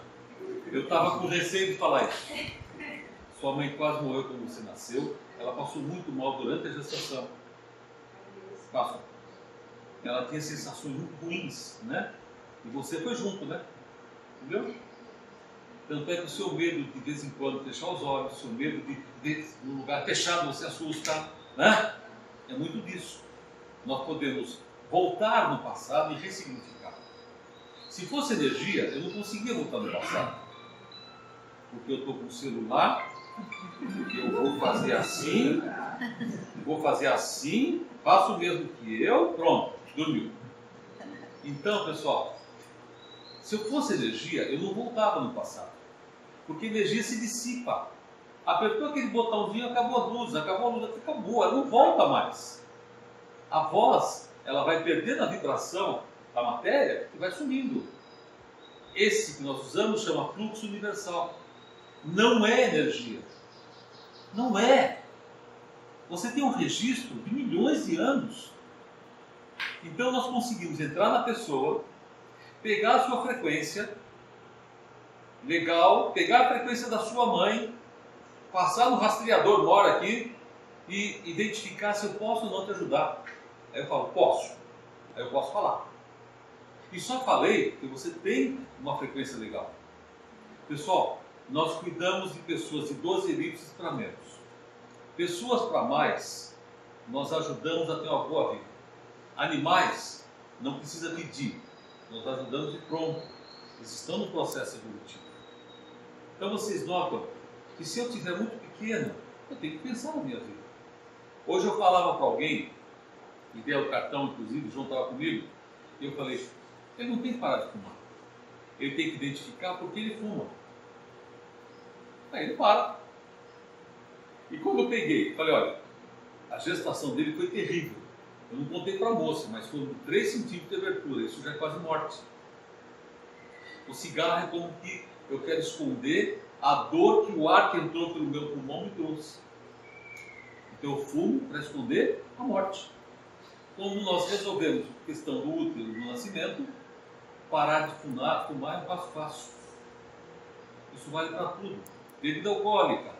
Eu estava com receio de falar isso. Sua mãe quase morreu quando você nasceu. Ela passou muito mal durante a gestação. Passou. Ela tinha sensações muito ruins, né? E você foi junto, né? Entendeu? Tanto é que o seu medo de vez em quando fechar os olhos, o seu medo de ver no lugar fechado você assusta, né? É muito disso. Nós podemos voltar no passado e ressignificar. Se fosse energia, eu não conseguia voltar no passado. Porque eu estou com o celular, eu vou fazer assim, faço o mesmo que eu, pronto, dormiu. Então, pessoal, se eu fosse energia, eu não voltava no passado. Porque energia se dissipa. Apertou aquele botãozinho, acabou a luz, acabou, ela não volta mais. A voz, ela vai perdendo a vibração da matéria e vai sumindo. esse que nós usamos chama fluxo universal. Não é energia. Não é. Você tem um registro de milhões de anos. Então nós conseguimos entrar na pessoa, pegar a sua frequência legal, pegar a frequência da sua mãe, passar no rastreador, mora aqui, e identificar se eu posso ou não te ajudar. Aí eu falo, posso. Aí eu posso falar. E só falei que você tem uma frequência legal. Pessoal, nós cuidamos de pessoas de 12 elipses para menos. Pessoas para mais, nós ajudamos a ter uma boa vida. Animais, não precisa pedir. Nós ajudamos e pronto. Eles estão no processo evolutivo. Então vocês notam que se eu estiver muito pequeno, eu tenho que pensar na minha vida. Hoje eu falava para alguém, e deu o cartão, inclusive, o João estava comigo, e eu falei, ele não tem que parar de fumar. Ele tem que identificar por que ele fuma. Aí ele para. E quando eu peguei, falei, olha, a gestação dele foi terrível. Eu não contei para a moça, mas foram 3 centímetros de abertura, isso já é quase morte. O cigarro é como que eu quero esconder a dor que o ar que entrou pelo meu pulmão me trouxe. Então eu fumo para esconder a morte. Como nós resolvemos a questão do útero do nascimento, parar de fumar é um passo fácil. Isso vale para tudo. Bebida alcoólica,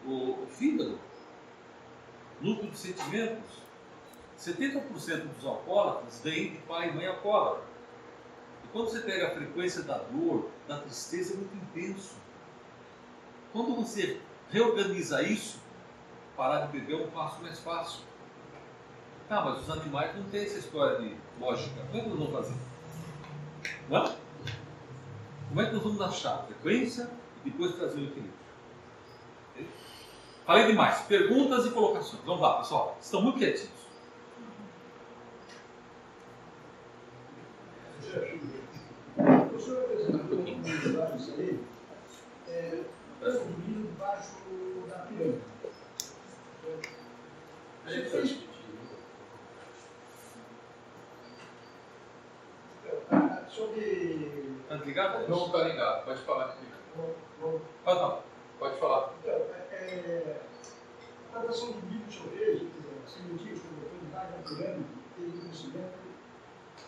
o fígado, núcleo de sentimentos. 70% dos alcoólatras vêm de pai e mãe alcoólatra. E quando você pega a frequência da dor, da tristeza, é muito intenso. Quando você reorganiza isso, parar de beber é um passo mais fácil. Tá, mas os animais não têm essa história de lógica. Como é que nós vamos fazer? Não? Como é que nós vamos achar a frequência e depois trazer o equilíbrio? Okay? Falei demais. Perguntas e colocações. Vamos lá, pessoal. Estão muito quietinhos. O senhor apresentou um dados aí, dormindo debaixo da pirâmide. Sobre. Está ligado? Não está ligado, pode falar. Pode falar. Pode falar. Então, a tratação do livro que o senhor fez, sementinho sobre a oportunidade da pirâmide, teve conhecimento,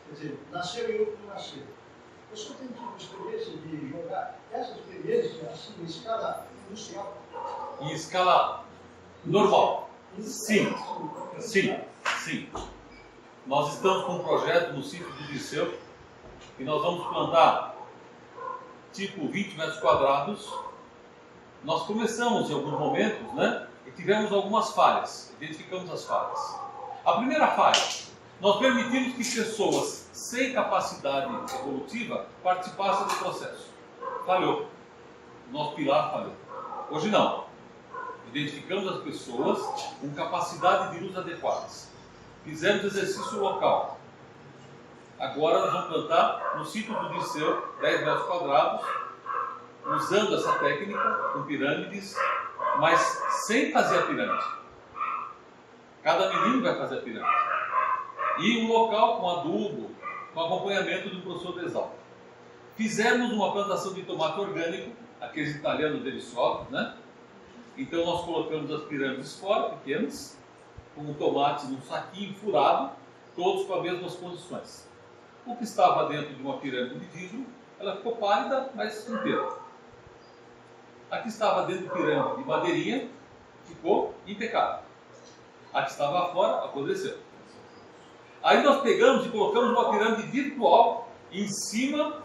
quer dizer, nasceu e outro não nasceu. O senhor tem tido experiência de jogar essa experiência assim, em escala industrial? Em escala normal. Sim. Sim. Nós estamos com um projeto no sítio do Dirceu e nós vamos plantar tipo 20 metros quadrados. Nós começamos em alguns momentos, né? E tivemos algumas falhas. Identificamos as falhas. A primeira falha, nós permitimos que pessoas sem capacidade evolutiva participassem do processo. Falhou. Nosso pilar falhou. Hoje não. Identificamos as pessoas com capacidade de luz adequadas. Fizemos exercício local. Agora nós vamos plantar no sítio do Dirceu, 10 metros quadrados, usando essa técnica com pirâmides, mas sem fazer a pirâmide. Cada menino vai fazer a pirâmide. E um local com adubo, com acompanhamento do professor Desalto. Fizemos uma plantação de tomate orgânico, aqueles italianos deliciosos, né? Então nós colocamos as pirâmides fora, pequenas, com o tomate num saquinho furado, todos com as mesmas condições. O que estava dentro de uma pirâmide de vidro, ela ficou pálida, mas inteira. A que estava dentro de pirâmide de madeirinha, ficou impecável. A que estava fora, apodreceu. Aí nós pegamos e colocamos uma pirâmide virtual em cima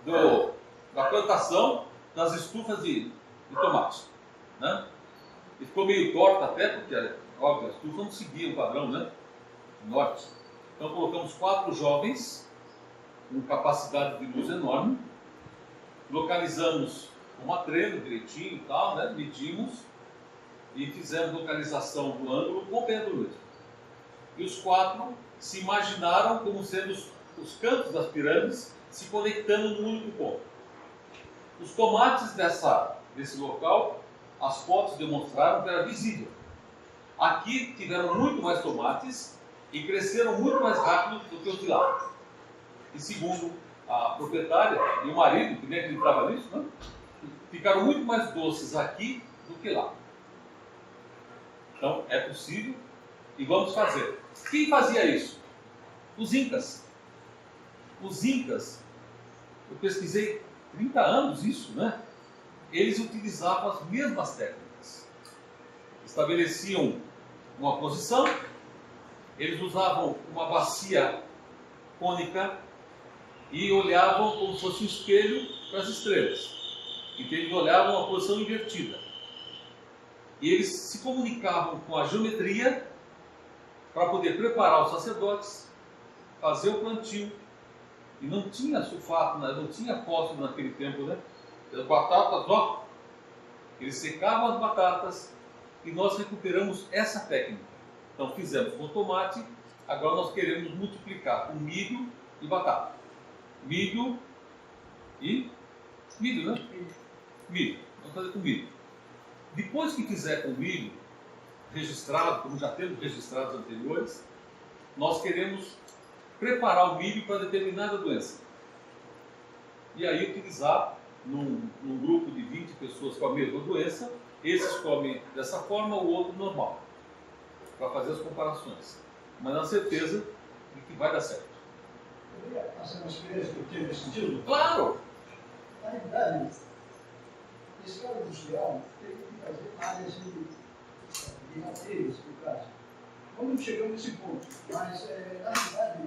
da plantação das estufas de tomate. Né? E ficou meio torta até, porque, óbvio, a estufa não seguia o padrão, né? Norte. Então colocamos 4 jovens com capacidade de luz enorme, localizamos uma trena direitinho e tal, né? Medimos e fizemos localização do ângulo com o Pedro mesmo. E os 4 se imaginaram como sendo os cantos das pirâmides se conectando num único ponto. Os tomates desse local, as fotos demonstraram que era visível. Aqui tiveram muito mais tomates e cresceram muito mais rápido do que os de lá. E segundo a proprietária e o marido, que nem acreditava nisso, né? Ficaram muito mais doces aqui do que lá. Então, é possível e vamos fazer. Quem fazia isso? Os incas. Os incas, eu pesquisei 30 anos isso, né? Eles utilizavam as mesmas técnicas. Estabeleciam uma posição, eles usavam uma bacia cônica e olhavam como se fosse um espelho para as estrelas. Então eles olhavam uma posição invertida. E eles se comunicavam com a geometria para poder preparar os sacerdotes, fazer o plantio. E não tinha sulfato, não tinha fósforo naquele tempo, né? As batatas, ó, eles secavam as batatas e nós recuperamos essa técnica. Então fizemos com tomate, agora nós queremos multiplicar com milho e batata. Milho, né? Milho. Vamos fazer com milho. Depois que fizer com milho, registrado, como já temos registrados anteriores, nós queremos preparar o milho para determinada doença. E aí utilizar num grupo de 20 pessoas com a mesma doença, esses comem dessa forma, o outro normal, para fazer as comparações. Mas na certeza de que vai dar certo. Poderia passar uma experiência que eu tive nesse sentido? Claro! Na realidade, esse cara industrial teve que fazer áreas de matérias, no caso. Quando chegamos nesse ponto, mas na realidade,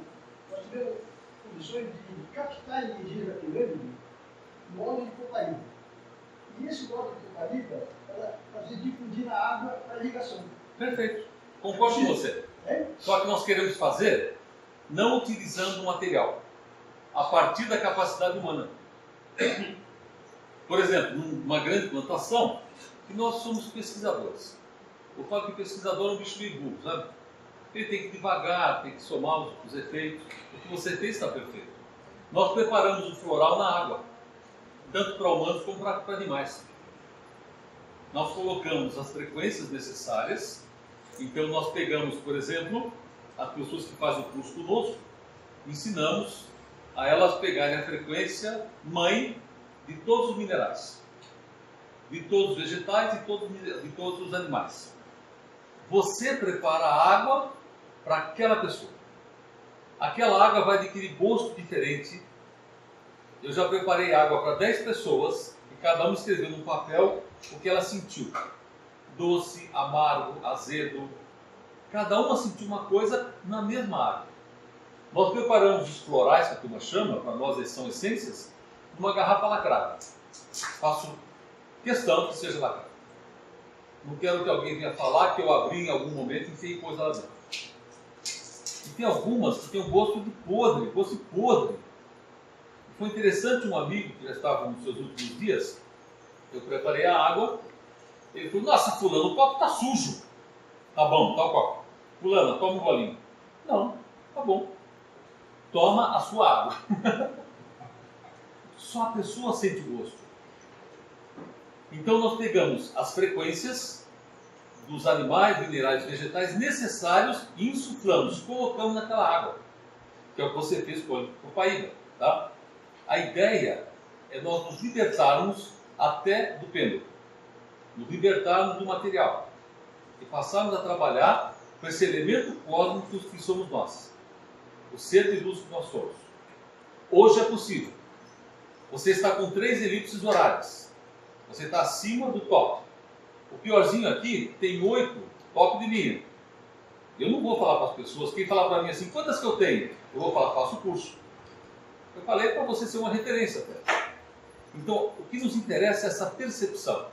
nós tivemos condições de captar energia da pirâmide no óleo de copaíba. E esse óleo de copaíba, ela fazia difundir na água para irrigação. Perfeito. Concordo com você. Só que nós queremos fazer não utilizando o material, a partir da capacidade humana. Por exemplo, numa grande plantação, que nós somos pesquisadores. Eu falo que o pesquisador é um bicho meio burro, sabe? Ele tem que ir devagar, tem que somar os efeitos. O que você fez está perfeito. Nós preparamos o floral na água, tanto para humanos como para animais. Nós colocamos as frequências necessárias. Então nós pegamos, por exemplo, as pessoas que fazem o curso conosco, ensinamos a elas pegarem a frequência mãe de todos os minerais, de todos os vegetais e de todos os animais. Você prepara a água para aquela pessoa. Aquela água vai adquirir gosto diferente. Eu já preparei água para 10 pessoas e cada uma escreveu no papel o que ela sentiu. Doce, amargo, azedo. Cada uma sentiu uma coisa na mesma água. Nós preparamos os florais, que a turma chama, para nós eles são essências, numa garrafa lacrada. Faço questão que seja lacrada. Não quero que alguém venha falar que eu abri em algum momento e enfiei coisa lá dentro. E tem algumas que têm um gosto de podre, gosto de podre. Foi interessante, um amigo que já estava nos seus últimos dias, eu preparei a água, ele falou: nossa, fulano, o copo está sujo. Tá bom, tá o copo. Fulano, toma um golinho. Não, tá bom. Toma a sua água. Só a pessoa sente o gosto. Então nós pegamos as frequências dos animais, minerais e vegetais necessários e insuflamos, colocamos naquela água, que é o que você fez com a copaíba, tá? A ideia é nós nos libertarmos até do pêndulo, nos libertarmos do material e passarmos a trabalhar com esse elemento cósmico que somos nós, o ser de luz que nós somos. Hoje é possível. Você está com 3 elipses horárias. Você está acima do top. O piorzinho aqui tem 8 top de linha. Eu não vou falar para as pessoas, quem falar para mim assim, quantas que eu tenho? Eu vou falar, faço o curso. Eu falei para você ser uma referência até. Então, o que nos interessa é essa percepção.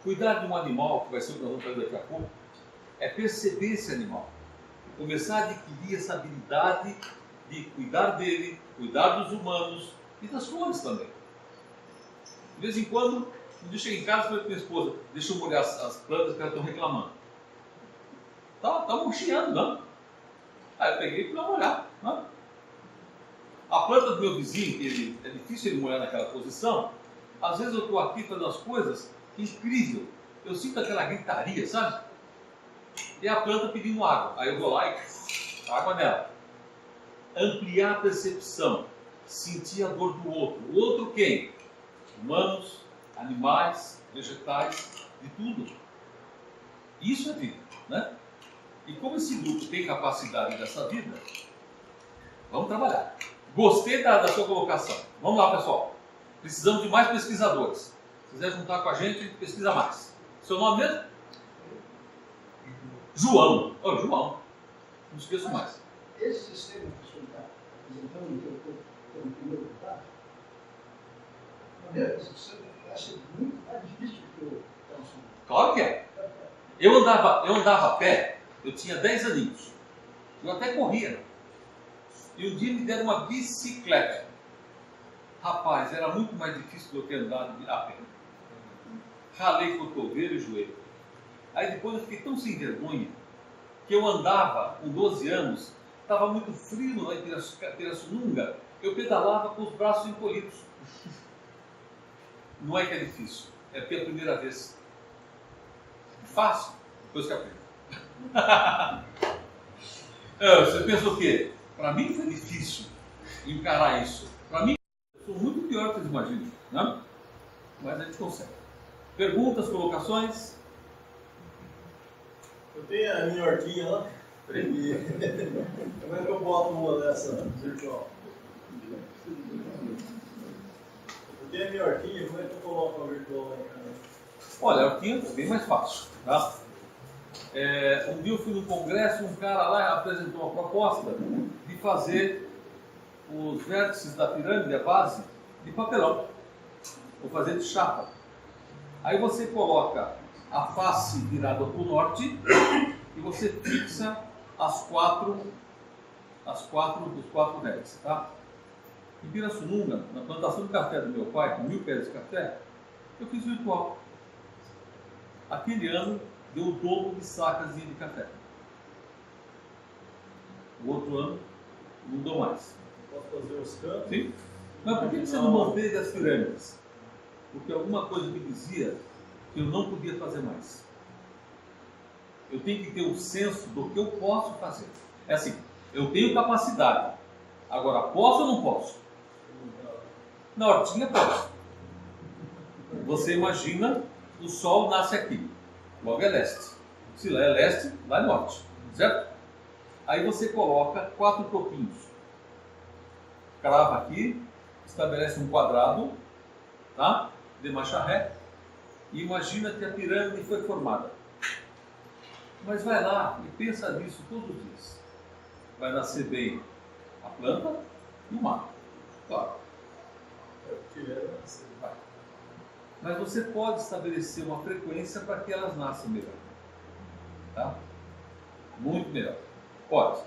Cuidar de um animal, que vai ser o que nós vamos fazer daqui a pouco, é perceber esse animal. Começar a adquirir essa habilidade de cuidar dele, cuidar dos humanos e das flores também. De vez em quando, um dia eu chego em casa e falei para minha esposa, deixa eu molhar as plantas que elas estão reclamando. Tá murchando, não? Aí eu peguei e fui lá molhar. Não? A planta do meu vizinho, que é difícil ele molhar naquela posição, às vezes eu estou aqui fazendo as coisas, que incrível. Eu sinto aquela gritaria, sabe? E a planta pedindo água. Aí eu vou lá e água nela. Ampliar a percepção. sentir a dor do outro. O outro quem? Humanos, animais, vegetais, de tudo. Isso é vida, né? E como esse grupo tem capacidade dessa vida, vamos trabalhar. Gostei da sua colocação. Vamos lá, pessoal. Precisamos de mais pesquisadores. Se quiser juntar com a gente pesquisa mais. Seu nome mesmo? João. Oh, João. Não esqueço mais. Esse sistema que o senhor está apresentando, que eu estou no primeiro contato, na minha concepção, acho muito mais difícil do que o Telson. Claro que é. Eu andava a pé, eu tinha 10 aninhos. Eu até corria. E um dia me deram uma bicicleta. Rapaz, era muito mais difícil do que andar a pé. Ralei cotovelo e joelho. Aí depois eu fiquei tão sem vergonha que eu andava com 12 anos, estava muito frio lá em Pirassununga, eu pedalava com os braços encolhidos. Não é que é difícil, é porque é a primeira vez. Fácil, depois que aprende. Você pensa o quê? Para mim foi difícil encarar isso. Para mim, eu sou muito pior do que vocês imaginam, né? Mas a gente consegue. Perguntas, colocações? Eu tenho a minha hortinha lá. E como é que eu boto uma dessa virtual? Eu tenho a minha hortinha, como é que eu coloco uma virtual lá em casa? Olha, a hortinha é bem mais fácil, tá? Um dia eu fui no congresso, um cara lá apresentou uma proposta de fazer os vértices da pirâmide, a base, de papelão. Vou fazer de chapa. Aí você coloca a face virada para o norte e você fixa dos quatro vértices, tá? Em Pirassununga, na plantação de café do meu pai, com 1000 pés de café, eu fiz o ritual. Aquele ano deu o dobro de sacas de café. O outro ano não deu mais. Posso fazer os cantos? Sim? Mas por que você não manteve as pirâmides? Porque alguma coisa me dizia que eu não podia fazer mais. Eu tenho que ter o senso do que eu posso fazer. É assim, eu tenho capacidade. Agora, posso ou não posso? Na hortinha, posso. Você imagina, o sol nasce aqui. Logo é leste. Se lá é leste, lá é norte. Certo? Aí você coloca 4 topinhos. Crava aqui, estabelece um quadrado, tá? De marcha ré. E imagina que a pirâmide foi formada. Mas vai lá e pensa nisso todos os dias. Vai nascer bem a planta e o mato. Claro. Vai. Mas você pode estabelecer uma frequência para que elas nasçam melhor. Tá? Muito melhor. Pode.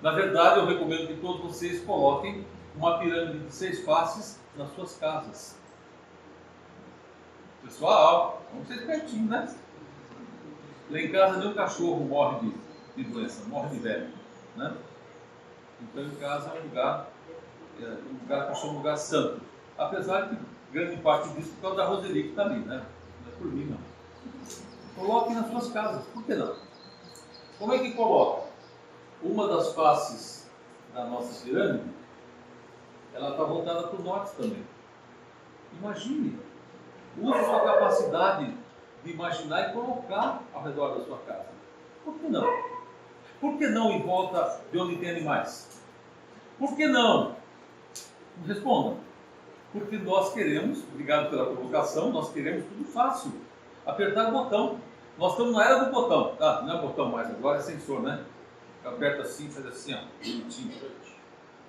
Na verdade, eu recomendo que todos vocês coloquem uma pirâmide de 6 faces nas suas casas. Pessoal, vamos ser pertinho, né? Lá em casa nem o cachorro morre de doença, morre de velho, né? Então em casa é um lugar que eu chamo de lugar santo. Apesar que grande parte disso é por causa da Roseli que está ali, né? Não é por mim, não. Coloquem nas suas casas, por que não? Como é que coloca? Uma das faces da nossa pirâmide, ela está voltada para o norte também. Imagine. Use sua capacidade de imaginar e colocar ao redor da sua casa. Por que não? Por que não em volta de onde tem animais? Por que não? Respondam. Porque nós queremos, obrigado pela provocação, nós queremos tudo fácil. Apertar o botão. Nós estamos na era do botão. Ah, não é botão mais, agora é sensor, né? Aperta assim, faz assim, ó. Bonitinho.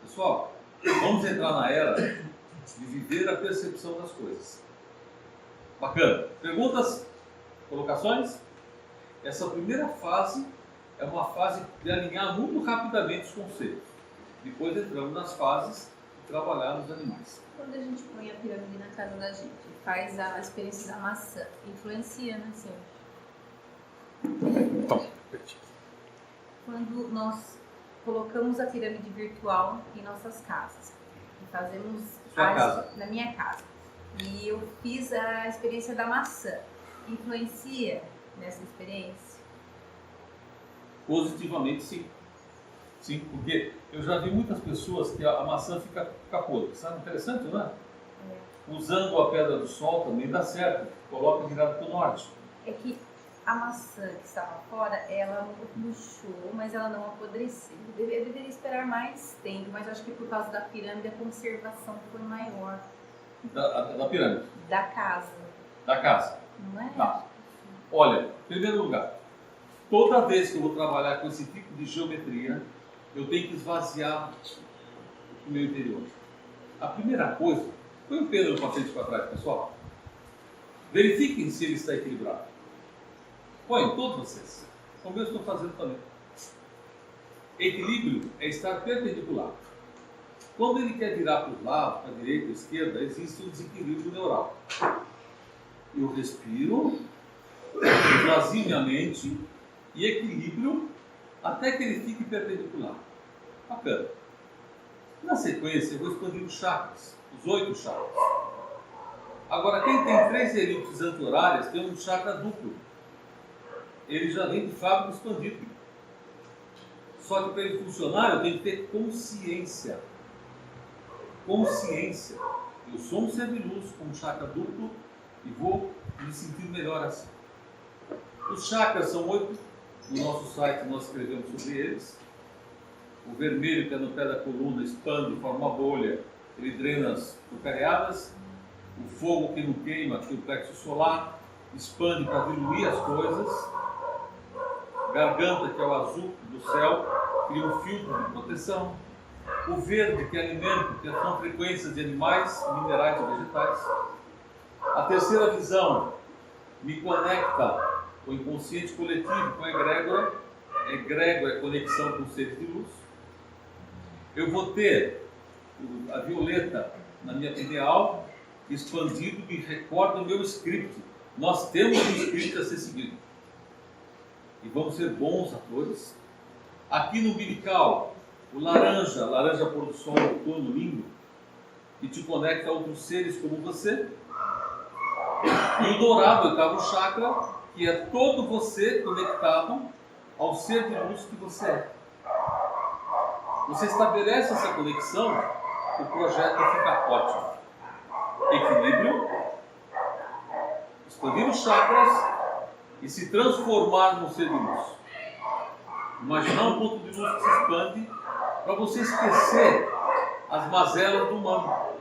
Pessoal, vamos entrar na era de viver a percepção das coisas. Bacana. Perguntas? Colocações? Essa primeira fase é uma fase de alinhar muito rapidamente os conceitos. Depois entramos nas fases de trabalhar nos animais. Quando a gente põe a pirâmide na casa da gente, faz a experiência da maçã, influencia, né, senhor? Então, Quando nós colocamos a pirâmide virtual em nossas casas, e fazemos Sua casa. na minha casa, e eu fiz a experiência da maçã, influencia nessa experiência? positivamente, sim. Sim, porque eu já vi muitas pessoas que a maçã fica podre, sabe? Interessante, não é? Usando a pedra do sol também dá certo, coloca virado para o norte. É que a maçã que estava fora, ela murchou, mas ela não apodreceu. Eu deveria esperar mais tempo, mas eu acho que por causa da pirâmide a conservação foi maior. Da pirâmide? Da casa. Da casa. Não é? Tá. Olha, em primeiro lugar, toda vez que eu vou trabalhar com esse tipo de geometria, eu tenho que esvaziar o meu interior. A primeira coisa, põe o Pedro no patente para trás, pessoal. Verifiquem se ele está equilibrado. Põe, todos vocês. Como eu estou fazendo também. Equilíbrio é estar perpendicular. Quando ele quer virar para os lados, para a direita, para a esquerda, existe um desequilíbrio neural. Eu respiro, esvazio minha mente e equilíbrio até que ele fique perpendicular. Bacana. Na sequência, eu vou expandir os chakras, os 8 chakras. Agora, quem tem 3 elipses anti-horárias tem um chakra duplo. Ele já vem de fábrica expandido. Só que para ele funcionar, eu tenho que ter consciência. Consciência. Eu sou um ser de luz com um chakra duplo e vou me sentir melhor assim. Os chakras são 8. No nosso site nós escrevemos sobre eles. O vermelho, que é no pé da coluna, expande, forma uma bolha. Ele drena as porcariadas. O fogo, que não queima, que é o plexo solar, expande para diluir as coisas. Garganta, que é o azul do céu, cria um filtro de proteção. O verde, que é alimento, que são frequências de animais, minerais e vegetais. A terceira visão me conecta com o inconsciente coletivo, com a egrégora. Egrégora é conexão com os seres de luz. Eu vou ter a violeta na minha pineal, expandido, me recorda o meu script. Nós temos um script a ser seguido. E vamos ser bons atores. Aqui no umbilical, o laranja, laranja pôr do sol, outono lindo, que te conecta a outros seres como você. E o dourado, oitavo chakra, que é todo você conectado ao ser de luz que você é. Você estabelece essa conexão, o projeto fica ótimo. Equilíbrio, expandir os chakras e se transformar no ser de luz. Imaginar um ponto de luz que se expande para você esquecer as mazelas do humano.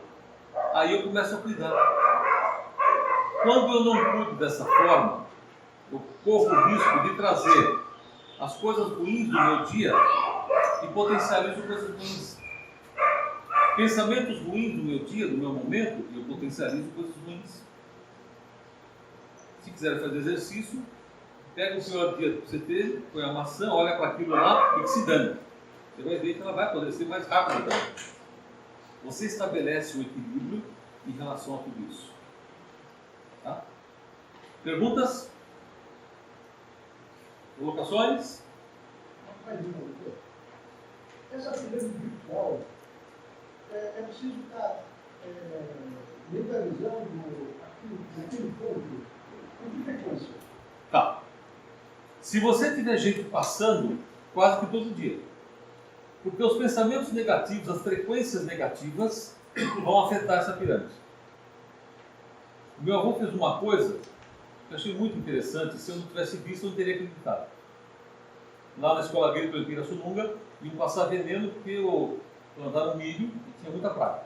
Aí eu começo a cuidar. Quando eu não cuido dessa forma, eu corro o risco de trazer as coisas ruins do meu dia e potencializo coisas ruins. Pensamentos ruins do meu dia, do meu momento, eu potencializo coisas ruins. Se quiser fazer exercício, pega o pior dia que você teve, põe a maçã, olha para aquilo lá e que se dane. Você vai ver que ela vai apodrecer mais rápido também. Você estabelece um equilíbrio em relação a tudo isso. Tá? Perguntas? Colocações? Essa pirâmide virtual, é preciso estar mentalizando naquele ponto com que frequência? Tá. Se você tiver gente passando, quase que todo dia. Porque os pensamentos negativos, as frequências negativas, vão afetar essa pirâmide. O meu avô fez uma coisa que eu achei muito interessante. Se eu não tivesse visto, eu não teria acreditado. Lá na escola agrícola em Pirassununga, iam passar veneno porque plantaram milho e tinha muita praga.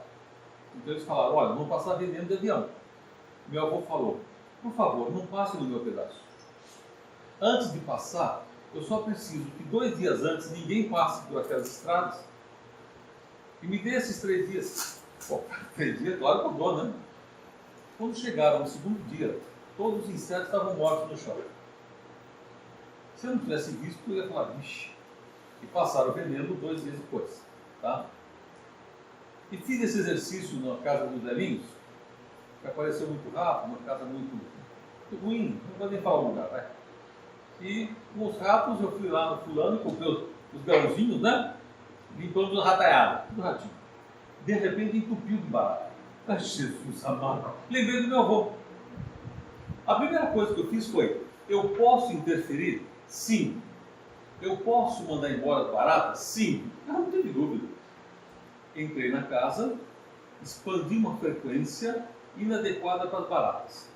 Então eles falaram, olha, vamos passar veneno de avião. Meu avô falou, por favor, não passe no meu pedaço. Antes de passar, eu só preciso que 2 dias antes ninguém passe por aquelas estradas e me dê esses 3 dias. Pô, 3 dias, claro que eu dou, né? Quando chegaram no segundo dia, todos os insetos estavam mortos no chão. Se eu não tivesse visto, eu ia falar, vixe. E passaram o veneno 2 dias depois. Tá? E fiz esse exercício na casa dos velhinhos, que apareceu muito rápido, uma casa muito ruim, não vou nem falar o lugar, vai. E com os ratos eu fui lá no fulano, comprei os grãozinhos, né? Limpando os rataiados, tudo ratinho. De repente entupiu de barata. Ai, Jesus amado. Lembrei do meu avô. A primeira coisa que eu fiz foi, eu posso interferir? Sim. Eu posso mandar embora as baratas? Sim. Não teve dúvida. Entrei na casa, expandi uma frequência inadequada para as baratas.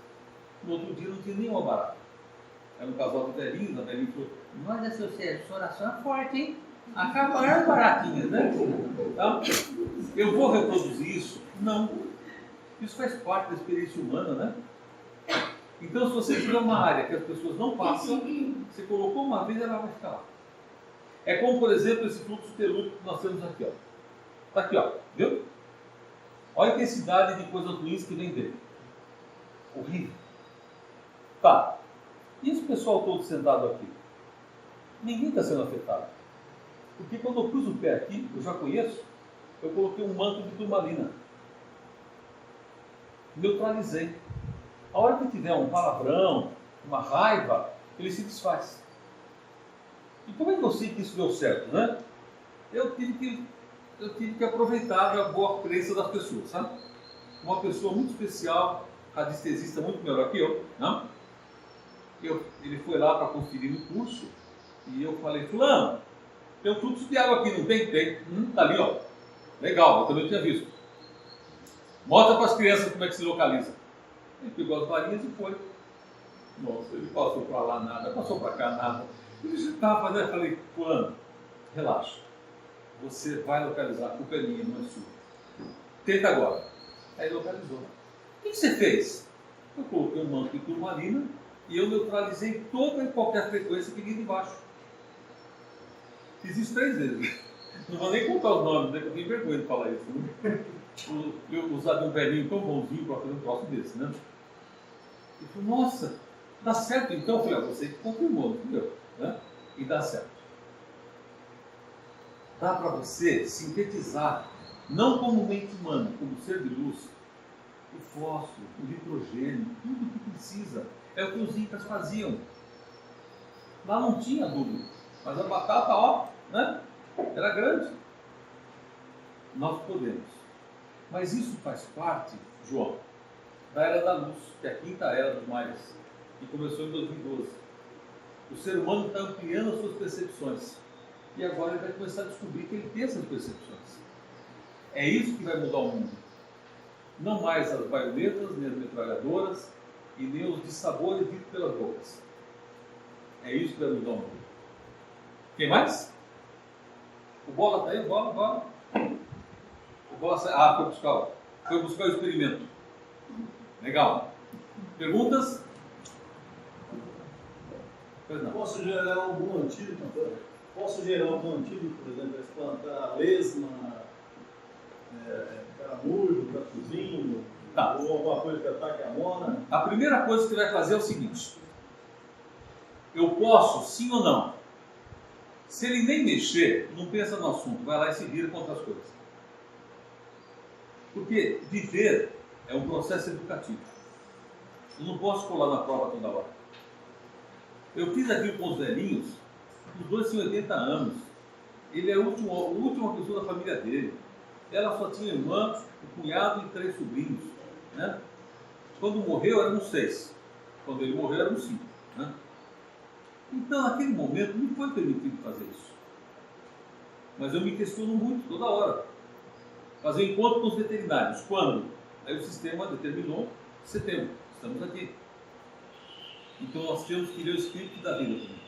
No outro dia não tinha nenhuma barata. Era um casal de velhinhos, a velhinha falou: olha, seu Sérgio, sua oração é forte, hein? Acabaram as baratinhas, né? Então, eu vou reproduzir isso? Não. Isso faz parte da experiência humana, né? Então, se você tiver uma área que as pessoas não passam, você colocou uma vez, ela vai ficar lá. É como, por exemplo, esse fluxo telúrico que nós temos aqui, ó. Está aqui, ó. Viu? Olha a intensidade de coisas ruins que vem dele. Horrível. Tá. E esse pessoal todo sentado aqui? Ninguém está sendo afetado. Porque quando eu pus o pé aqui, eu já conheço, eu coloquei um manto de turmalina. Neutralizei. A hora que tiver um palavrão, uma raiva, ele se desfaz. E como é que eu sei que isso deu certo, né? Eu tive que aproveitar a boa crença das pessoas, sabe? Uma pessoa muito especial, radiestesista muito melhor que eu, não? Ele foi lá para conferir no curso e eu falei: fulano, tem um fluxo de água aqui, não tem? Tem. Tá ali, ó. Legal, eu também tinha visto. Mostra para as crianças como é que se localiza. Ele pegou as varinhas e foi. Nossa, ele passou para lá nada, passou para cá nada. Ele já estava fazendo, eu falei: fulano, relaxa. Você vai localizar, a culpa é minha, não é sua. Tenta agora. Aí localizou. O que você fez? Eu coloquei um manto de turmalina e eu neutralizei toda e qualquer frequência que vinha de baixo. Fiz isso 3 vezes. Não vou nem contar os nomes, né? Que eu tenho vergonha de falar isso. Né? Eu usar de um velhinho tão bonzinho para fazer um troço desse, né? Ele falou: nossa, dá certo então? Eu falei: você que confirmou, entendeu? Né? E dá certo. Dá para você sintetizar, não como mente humana, como ser de luz, o fósforo, o nitrogênio, tudo o que precisa. É o que os incas faziam. Lá não tinha adubo, mas a batata, ó, né? Era grande. Nós podemos. Mas isso faz parte, João, da Era da Luz, que é a 5ª Era dos Maias, que começou em 2012. O ser humano está ampliando as suas percepções. E agora ele vai começar a descobrir que ele tem essas percepções. É isso que vai mudar o mundo. Não mais as baionetas, nem as metralhadoras, e nem os dissabores ditos pelas bocas. É isso que vai mudar o mundo. Quem mais? O Bola está aí? Bola. O Bola sai. Foi buscar o experimento. Legal. Perguntas? Pois não. Posso gerar algum antídoto? Por exemplo, espantar lesma, caramujo, tatuzinho, Tá. ou alguma coisa que ataque a mona? A primeira coisa que você vai fazer é o seguinte: eu posso, sim ou não? Se ele nem mexer, não pensa no assunto, vai lá e se vira com outras coisas. Porque viver é um processo educativo. Eu não posso colar na prova toda hora. Eu fiz aquilo com os velhinhos, os dois tinham 80 anos. Ele é a última pessoa da família dele. Ela só tinha irmã, um cunhado e 3 sobrinhos. Né? Quando morreu, eram 6. Quando ele morreu, eram 5. Né? Então, naquele momento, não foi permitido fazer isso. Mas eu me questiono muito, toda hora. Fazer encontro com os veterinários. Quando? Aí o sistema determinou setembro. Estamos aqui. Então, nós temos que ler o espírito da vida também.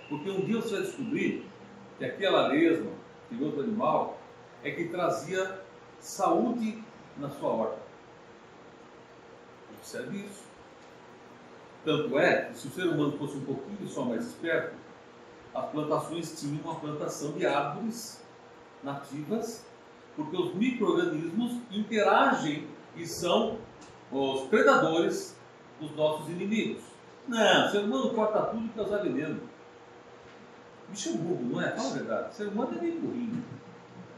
Porque um dia você vai descobrir que aquela lesma, aquele outro animal, é que trazia saúde na sua horta. Observe isso. Tanto é que se o ser humano fosse um pouquinho só mais esperto, as plantações tinham uma plantação de árvores nativas, porque os micro-organismos interagem e são os predadores dos nossos inimigos. Não, o ser humano corta tudo e causar veneno. Bicho é burro, não é? Fala a verdade. O ser humano é meio burrinho.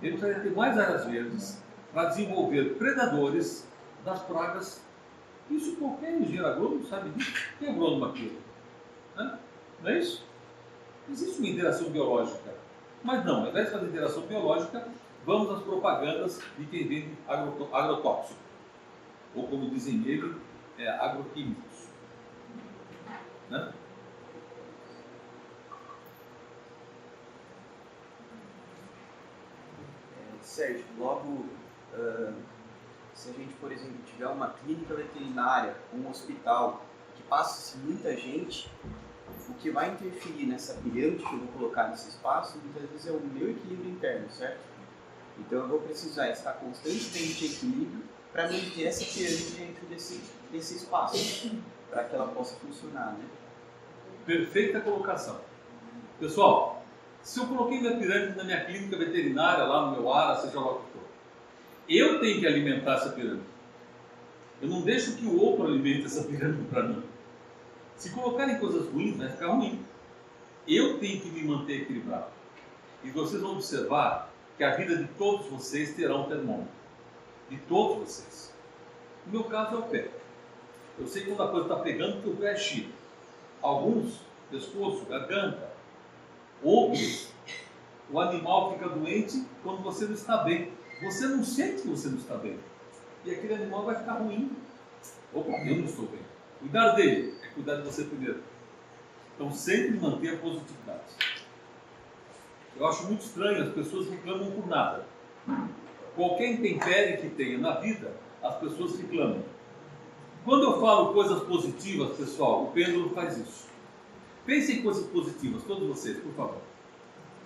Ele precisaria ter mais áreas verdes para desenvolver predadores das pragas. Isso qualquer engenheiro agrônomo sabe disso. Quem é agrônomo aqui? Não é isso? Existe uma interação biológica. Mas não, ao invés de fazer interação biológica, vamos às propagandas de quem vende agrotóxico. Ou como dizem ele, agroquímicos. Né? Sérgio, logo, se a gente, por exemplo, tiver uma clínica veterinária, um hospital, que passa muita gente, o que vai interferir nessa pirâmide que eu vou colocar nesse espaço, muitas vezes é o meu equilíbrio interno, certo? Então eu vou precisar estar constantemente em equilíbrio para manter essa pirâmide dentro desse espaço, para que ela possa funcionar, né? Perfeita colocação. Pessoal, se eu coloquei minha pirâmide na minha clínica veterinária, lá no meu ar, seja lá o que for, eu tenho que alimentar essa pirâmide. Eu não deixo que o outro alimente essa pirâmide para mim. Se colocarem coisas ruins, vai ficar ruim. Eu tenho que me manter equilibrado. E vocês vão observar que a vida de todos vocês terá um termômetro. De todos vocês. No meu caso é o pé. Eu sei quando a coisa está pegando porque o pé é chique. Alguns, pescoço, garganta. Outros, o animal fica doente quando você não está bem. Você não sente que você não está bem. E aquele animal vai ficar ruim. Opa, eu não estou bem. Cuidar dele é cuidar de você primeiro. Então sempre manter a positividade. Eu acho muito estranho, as pessoas reclamam por nada. Qualquer intempérie que tenha na vida, as pessoas reclamam. Quando eu falo coisas positivas, pessoal, o pêndulo faz isso. Pensem em coisas positivas, todos vocês, por favor.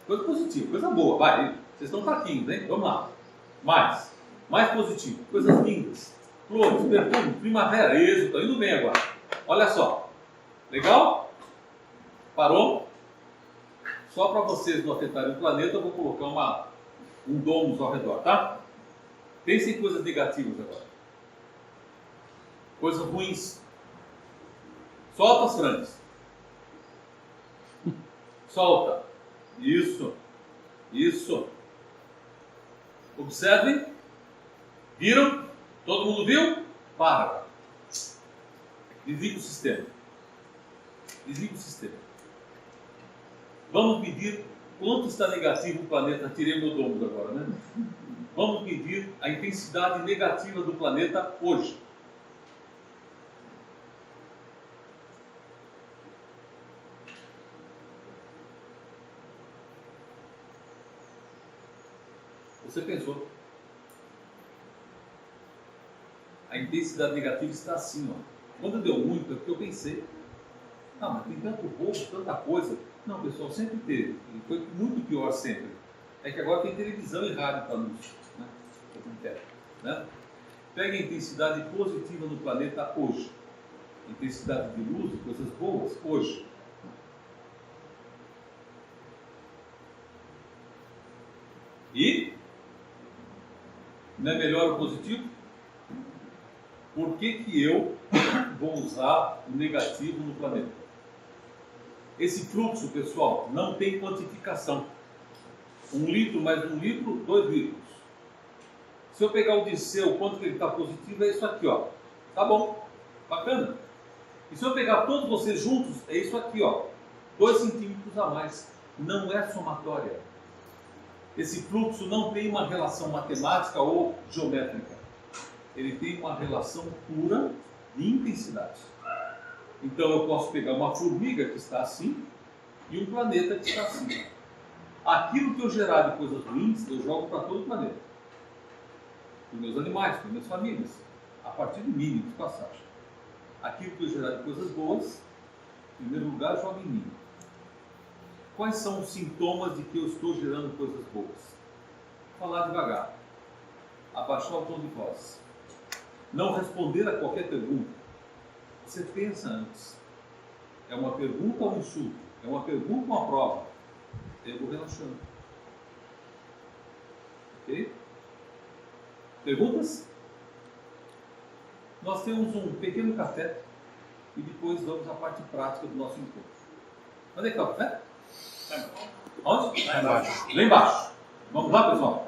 Coisa positiva, coisa boa, vai. Vocês estão fraquinhos, hein? Vamos lá. Mais positivo, coisas lindas. Flores, perfume, primavera, isso, estou indo bem agora. Olha só. Legal? Parou? Só para vocês não afetarem o planeta, eu vou colocar um domus ao redor, tá? Pensem em coisas negativas agora. Coisas ruins. Solta as franjas. Solta. Isso. Isso. Observem. Viram? Todo mundo viu? Para. Desliga o sistema. Desliga o sistema. Vamos medir quanto está negativo o planeta. Tirei meu domus agora, né? Vamos medir a intensidade negativa do planeta hoje. Você pensou? A intensidade negativa está assim, ó. Quando deu muito, é porque eu pensei. Ah, mas tem tanto roubo, tanta coisa. Não, pessoal, sempre teve. E foi muito pior sempre. É que agora tem televisão e rádio para luz. Né? Pegue a intensidade positiva no planeta hoje. Intensidade de luz e coisas boas hoje. E não é melhor o positivo? Por que eu vou usar o negativo no planeta? Esse fluxo, pessoal, não tem quantificação. 1 litro mais 1 litro, 2 litros. Se eu pegar o Disseu, quanto que ele está positivo, é isso aqui, ó. Tá bom, bacana. E se eu pegar todos vocês juntos, é isso aqui, ó. 2 centímetros a mais. Não é somatória. Esse fluxo não tem uma relação matemática ou geométrica. Ele tem uma relação pura de intensidade. Então eu posso pegar uma formiga que está assim e um planeta que está assim. Aquilo que eu gerar de coisas ruins, eu jogo para todo o planeta. Para os meus animais, para as minhas famílias. A partir do mínimo de passagem. Aquilo que eu gerar de coisas boas, em primeiro lugar, jogo em mim. Quais são os sintomas de que eu estou gerando coisas boas? Falar devagar. Abaixar o tom de voz. Não responder a qualquer pergunta. Você pensa antes. É uma pergunta ou um insulto? É uma pergunta ou uma prova? Eu vou relaxando. Ok? Perguntas? Nós temos um pequeno café e depois vamos à parte prática do nosso encontro. Onde é que está o café? Onde? Lá embaixo. Lá embaixo. Vamos lá, pessoal?